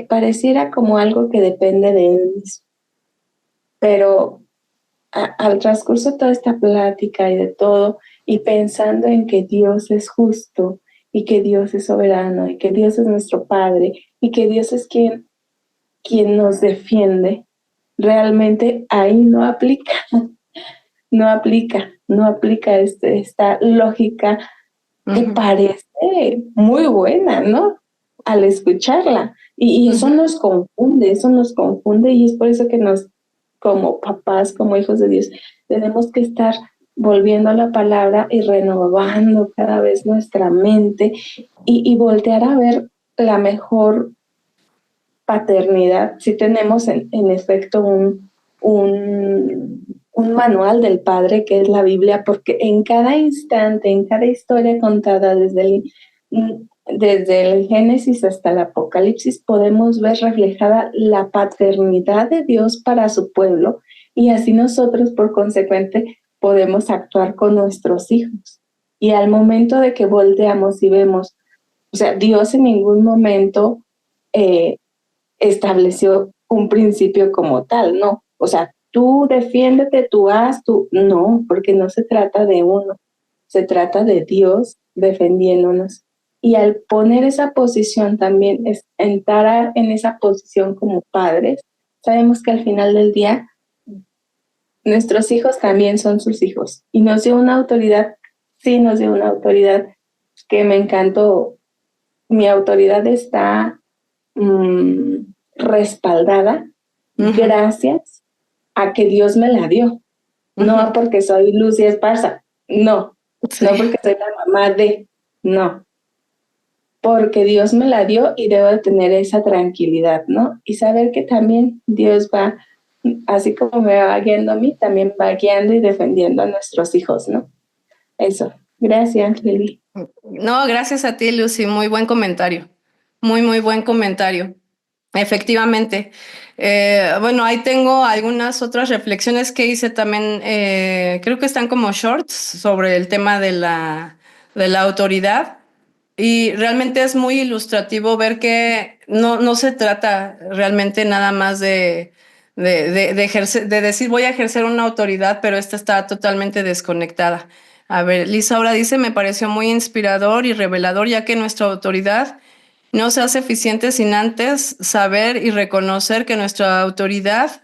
Pareciera como algo que depende de él mismo. Pero al transcurso de toda esta plática y de todo, y pensando en que Dios es justo, y que Dios es soberano, y que Dios es nuestro Padre, y que Dios es quien nos defiende, realmente ahí no aplica esta lógica que ujú, parece muy buena, ¿no? Al escucharla. Y ujú. eso nos confunde y es por eso que como papás, como hijos de Dios, tenemos que estar volviendo a la palabra y renovando cada vez nuestra mente y voltear a ver la mejor paternidad. Si tenemos en efecto un manual del Padre que es la Biblia, porque en cada instante, en cada historia contada desde el Génesis hasta el Apocalipsis, podemos ver reflejada la paternidad de Dios para su pueblo y así nosotros, por consecuente, podemos actuar con nuestros hijos. Y al momento de que volteamos y vemos, o sea, Dios en ningún momento eh, estableció un principio como tal, no. O sea, tú defiéndete, no, porque no se trata de uno, se trata de Dios defendiéndonos. Y al poner esa posición también, es entrar en esa posición como padres, sabemos que al final del día nuestros hijos también son sus hijos. Y nos dio una autoridad, sí, nos dio una autoridad que me encantó. Mi autoridad está respaldada Ujú, gracias a que Dios me la dio. No ujú. porque soy Lucy Esparza, no, Sí. no porque soy la mamá de, no, porque Dios me la dio y debo de tener esa tranquilidad, ¿no? Y saber que también Dios va, así como me va guiando a mí, también va guiando y defendiendo a nuestros hijos, ¿no? Eso. Gracias, Lili. No, gracias a ti, Lucy. Muy buen comentario. Muy, muy buen comentario. Efectivamente. Bueno, ahí tengo algunas otras reflexiones que hice también. Creo que están como shorts sobre el tema de la autoridad. Y realmente es muy ilustrativo ver que no se trata realmente nada más de ejercer, de decir voy a ejercer una autoridad, pero esta está totalmente desconectada. A ver, Lisa ahora dice, me pareció muy inspirador y revelador, ya que nuestra autoridad no se hace eficiente sin antes saber y reconocer que nuestra autoridad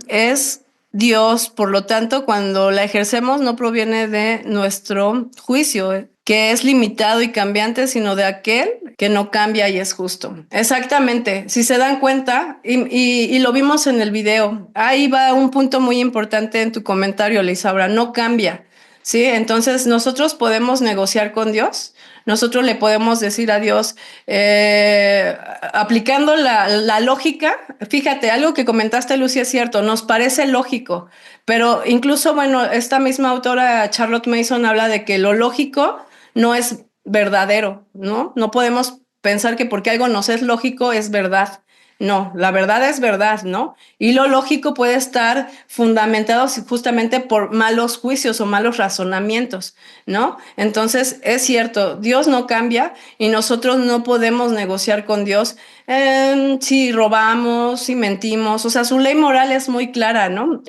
es Dios. Por lo tanto, cuando la ejercemos no proviene de nuestro juicio, que es limitado y cambiante, sino de aquel que no cambia y es justo. Exactamente. Si se dan cuenta, y lo vimos en el video, ahí va un punto muy importante en tu comentario, Lisabra, no cambia. ¿Sí? Entonces nosotros podemos negociar con Dios, nosotros le podemos decir a Dios, aplicando la lógica, fíjate, algo que comentaste, Lucy, es cierto, nos parece lógico, pero incluso, bueno, esta misma autora, Charlotte Mason, habla de que lo lógico no es verdadero, ¿no? No podemos pensar que porque algo nos es lógico es verdad. No, la verdad es verdad, ¿no? Y lo lógico puede estar fundamentado justamente por malos juicios o malos razonamientos, ¿no? Entonces, es cierto, Dios no cambia y nosotros no podemos negociar con Dios si robamos, si mentimos. O sea, su ley moral es muy clara, ¿no?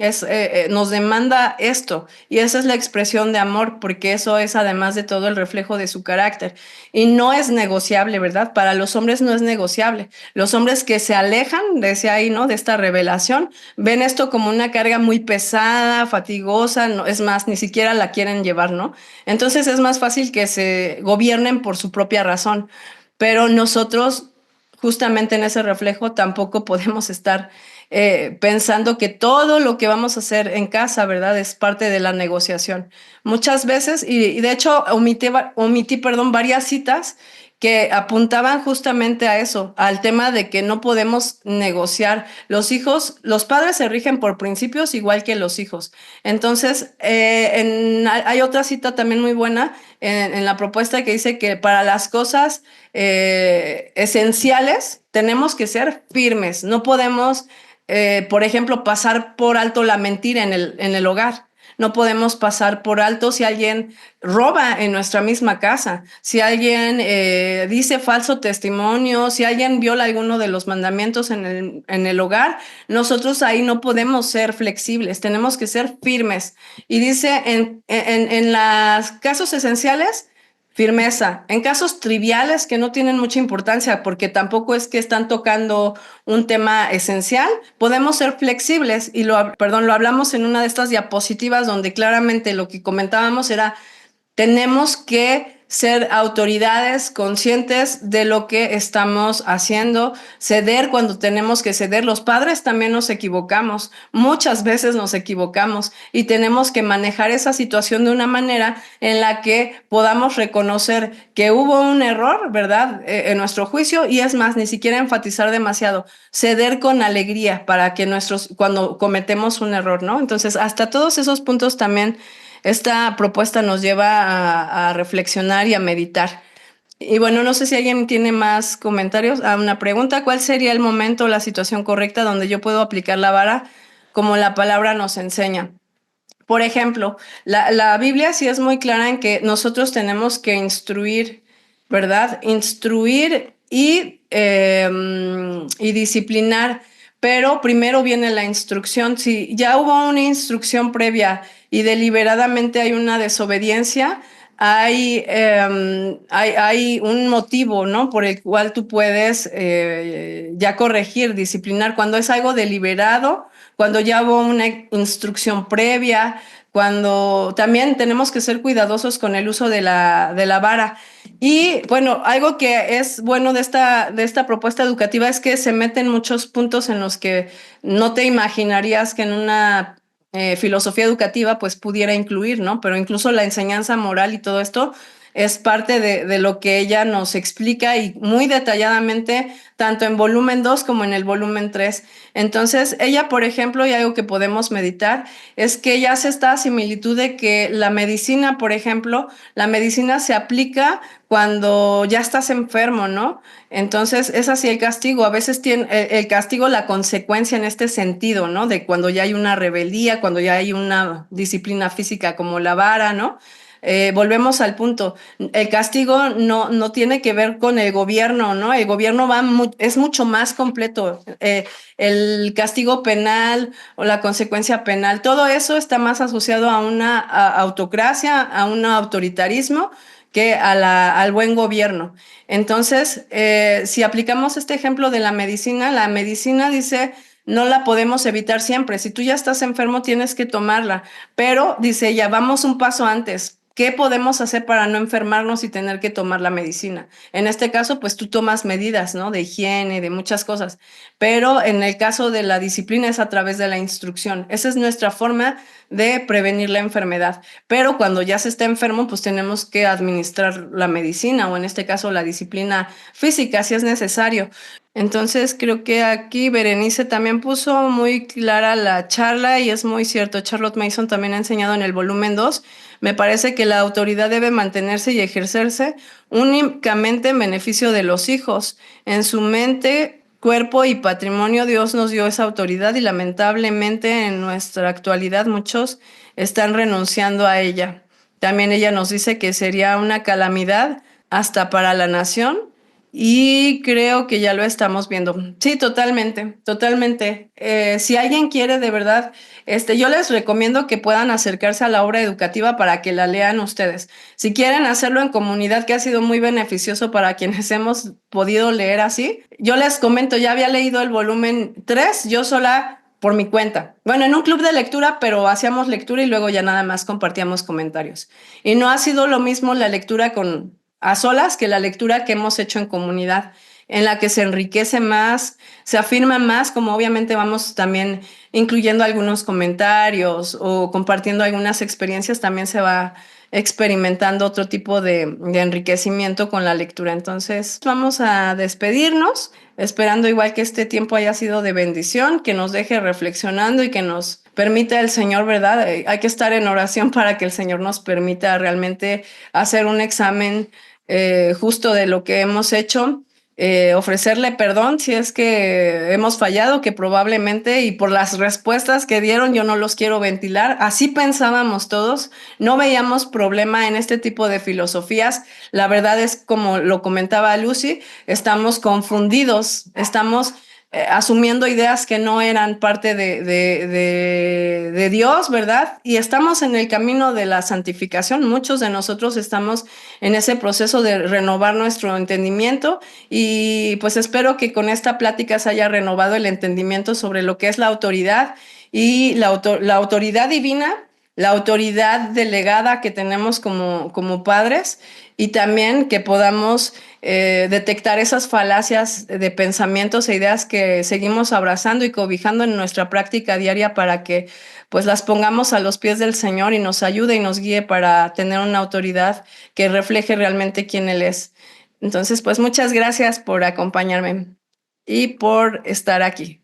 Nos demanda esto y esa es la expresión de amor, porque eso es además de todo el reflejo de su carácter. Y no es negociable, ¿verdad? Para los hombres no es negociable. Los hombres que se alejan, decía ahí, ¿no? De esta revelación, ven esto como una carga muy pesada, fatigosa, no, es más, ni siquiera la quieren llevar, ¿no? Entonces es más fácil que se gobiernen por su propia razón. Pero nosotros, justamente en ese reflejo, tampoco podemos estar pensando que todo lo que vamos a hacer en casa, ¿verdad? Es parte de la negociación. Muchas veces, y de hecho omití, perdón, varias citas que apuntaban justamente a eso, al tema de que no podemos negociar. Los hijos, los padres se rigen por principios igual que los hijos. Entonces, hay otra cita también muy buena en la propuesta que dice que para las cosas esenciales tenemos que ser firmes. No podemos, por ejemplo, pasar por alto la mentira en el hogar. No podemos pasar por alto si alguien roba en nuestra misma casa, si alguien dice falso testimonio, si alguien viola alguno de los mandamientos en el hogar, nosotros ahí no podemos ser flexibles, tenemos que ser firmes. Y dice, en los casos esenciales, firmeza. En casos triviales que no tienen mucha importancia porque tampoco es que están tocando un tema esencial, podemos ser flexibles y lo hablamos en una de estas diapositivas donde claramente lo que comentábamos era tenemos que ser autoridades conscientes de lo que estamos haciendo, ceder cuando tenemos que ceder. Los padres también nos equivocamos, muchas veces nos equivocamos y tenemos que manejar esa situación de una manera en la que podamos reconocer que hubo un error, ¿verdad? En nuestro juicio y es más, ni siquiera enfatizar demasiado, ceder con alegría para que cuando cometemos un error, ¿no? Entonces, hasta todos esos puntos también esta propuesta nos lleva a reflexionar y a meditar. Y bueno, no sé si alguien tiene más comentarios. Una pregunta, ¿cuál sería el momento o la situación correcta donde yo puedo aplicar la vara como la palabra nos enseña? Por ejemplo, la Biblia sí es muy clara en que nosotros tenemos que instruir, ¿verdad? Instruir y disciplinar, pero primero viene la instrucción. Si ya hubo una instrucción previa y deliberadamente hay una desobediencia, hay un motivo, ¿no? Por el cual tú puedes ya corregir, disciplinar. Cuando es algo deliberado, cuando ya hubo una instrucción previa, cuando también tenemos que ser cuidadosos con el uso de la vara. Y bueno, algo que es bueno de esta propuesta educativa es que se meten muchos puntos en los que no te imaginarías que en una filosofía educativa pues pudiera incluir, ¿no? Pero incluso la enseñanza moral y todo esto es parte de lo que ella nos explica y muy detalladamente, tanto en volumen 2 como en el volumen 3. Entonces, ella, por ejemplo, y algo que podemos meditar, es que ella hace esta similitud de que la medicina, por ejemplo, la medicina se aplica cuando ya estás enfermo, ¿no? Entonces, es así el castigo. A veces tiene el castigo, la consecuencia en este sentido, ¿no? De cuando ya hay una rebeldía, cuando ya hay una disciplina física como la vara, ¿no? Volvemos al punto. El castigo no tiene que ver con el gobierno, ¿no? El gobierno es mucho más completo. El castigo penal o la consecuencia penal, todo eso está más asociado a una autocracia, a un autoritarismo que al buen gobierno. Entonces, si aplicamos este ejemplo de la medicina dice, no la podemos evitar siempre. Si tú ya estás enfermo, tienes que tomarla. Pero, dice ella, vamos un paso antes. ¿Qué podemos hacer para no enfermarnos y tener que tomar la medicina? En este caso, pues tú tomas medidas, ¿no? De higiene, de muchas cosas. Pero en el caso de la disciplina es a través de la instrucción. Esa es nuestra forma de prevenir la enfermedad. Pero cuando ya se está enfermo, pues tenemos que administrar la medicina o en este caso la disciplina física, si es necesario. Entonces creo que aquí Berenice también puso muy clara la charla y es muy cierto. Charlotte Mason también ha enseñado en el volumen 2. Me parece que la autoridad debe mantenerse y ejercerse únicamente en beneficio de los hijos. En su mente, cuerpo y patrimonio Dios nos dio esa autoridad y lamentablemente en nuestra actualidad muchos están renunciando a ella. También ella nos dice que sería una calamidad hasta para la nación y creo que ya lo estamos viendo. Sí, totalmente, totalmente. Si alguien quiere de verdad, yo les recomiendo que puedan acercarse a la obra educativa para que la lean ustedes. Si quieren hacerlo en comunidad, que ha sido muy beneficioso para quienes hemos podido leer así, yo les comento, ya había leído el volumen 3, yo sola por mi cuenta. Bueno, en un club de lectura, pero hacíamos lectura y luego ya nada más compartíamos comentarios. Y no ha sido lo mismo la lectura a solas que la lectura que hemos hecho en comunidad, en la que se enriquece más, se afirma más, como obviamente vamos también incluyendo algunos comentarios o compartiendo algunas experiencias, también se va experimentando otro tipo de enriquecimiento con la lectura. Entonces, vamos a despedirnos, esperando igual que este tiempo haya sido de bendición, que nos deje reflexionando y que nos permita el Señor, ¿verdad? Hay que estar en oración para que el Señor nos permita realmente hacer un examen justo de lo que hemos hecho, ofrecerle perdón si es que hemos fallado, que probablemente, y por las respuestas que dieron, yo no los quiero ventilar. Así pensábamos todos, no veíamos problema en este tipo de filosofías. La verdad es, como lo comentaba Lucy, estamos confundidos, estamos asumiendo ideas que no eran parte de Dios, ¿verdad? Y estamos en el camino de la santificación. Muchos de nosotros estamos en ese proceso de renovar nuestro entendimiento y pues espero que con esta plática se haya renovado el entendimiento sobre lo que es la autoridad y la autoridad divina, la autoridad delegada que tenemos como padres y también que podamos detectar esas falacias de pensamientos e ideas que seguimos abrazando y cobijando en nuestra práctica diaria para que pues las pongamos a los pies del Señor y nos ayude y nos guíe para tener una autoridad que refleje realmente quién Él es. Entonces, pues muchas gracias por acompañarme y por estar aquí.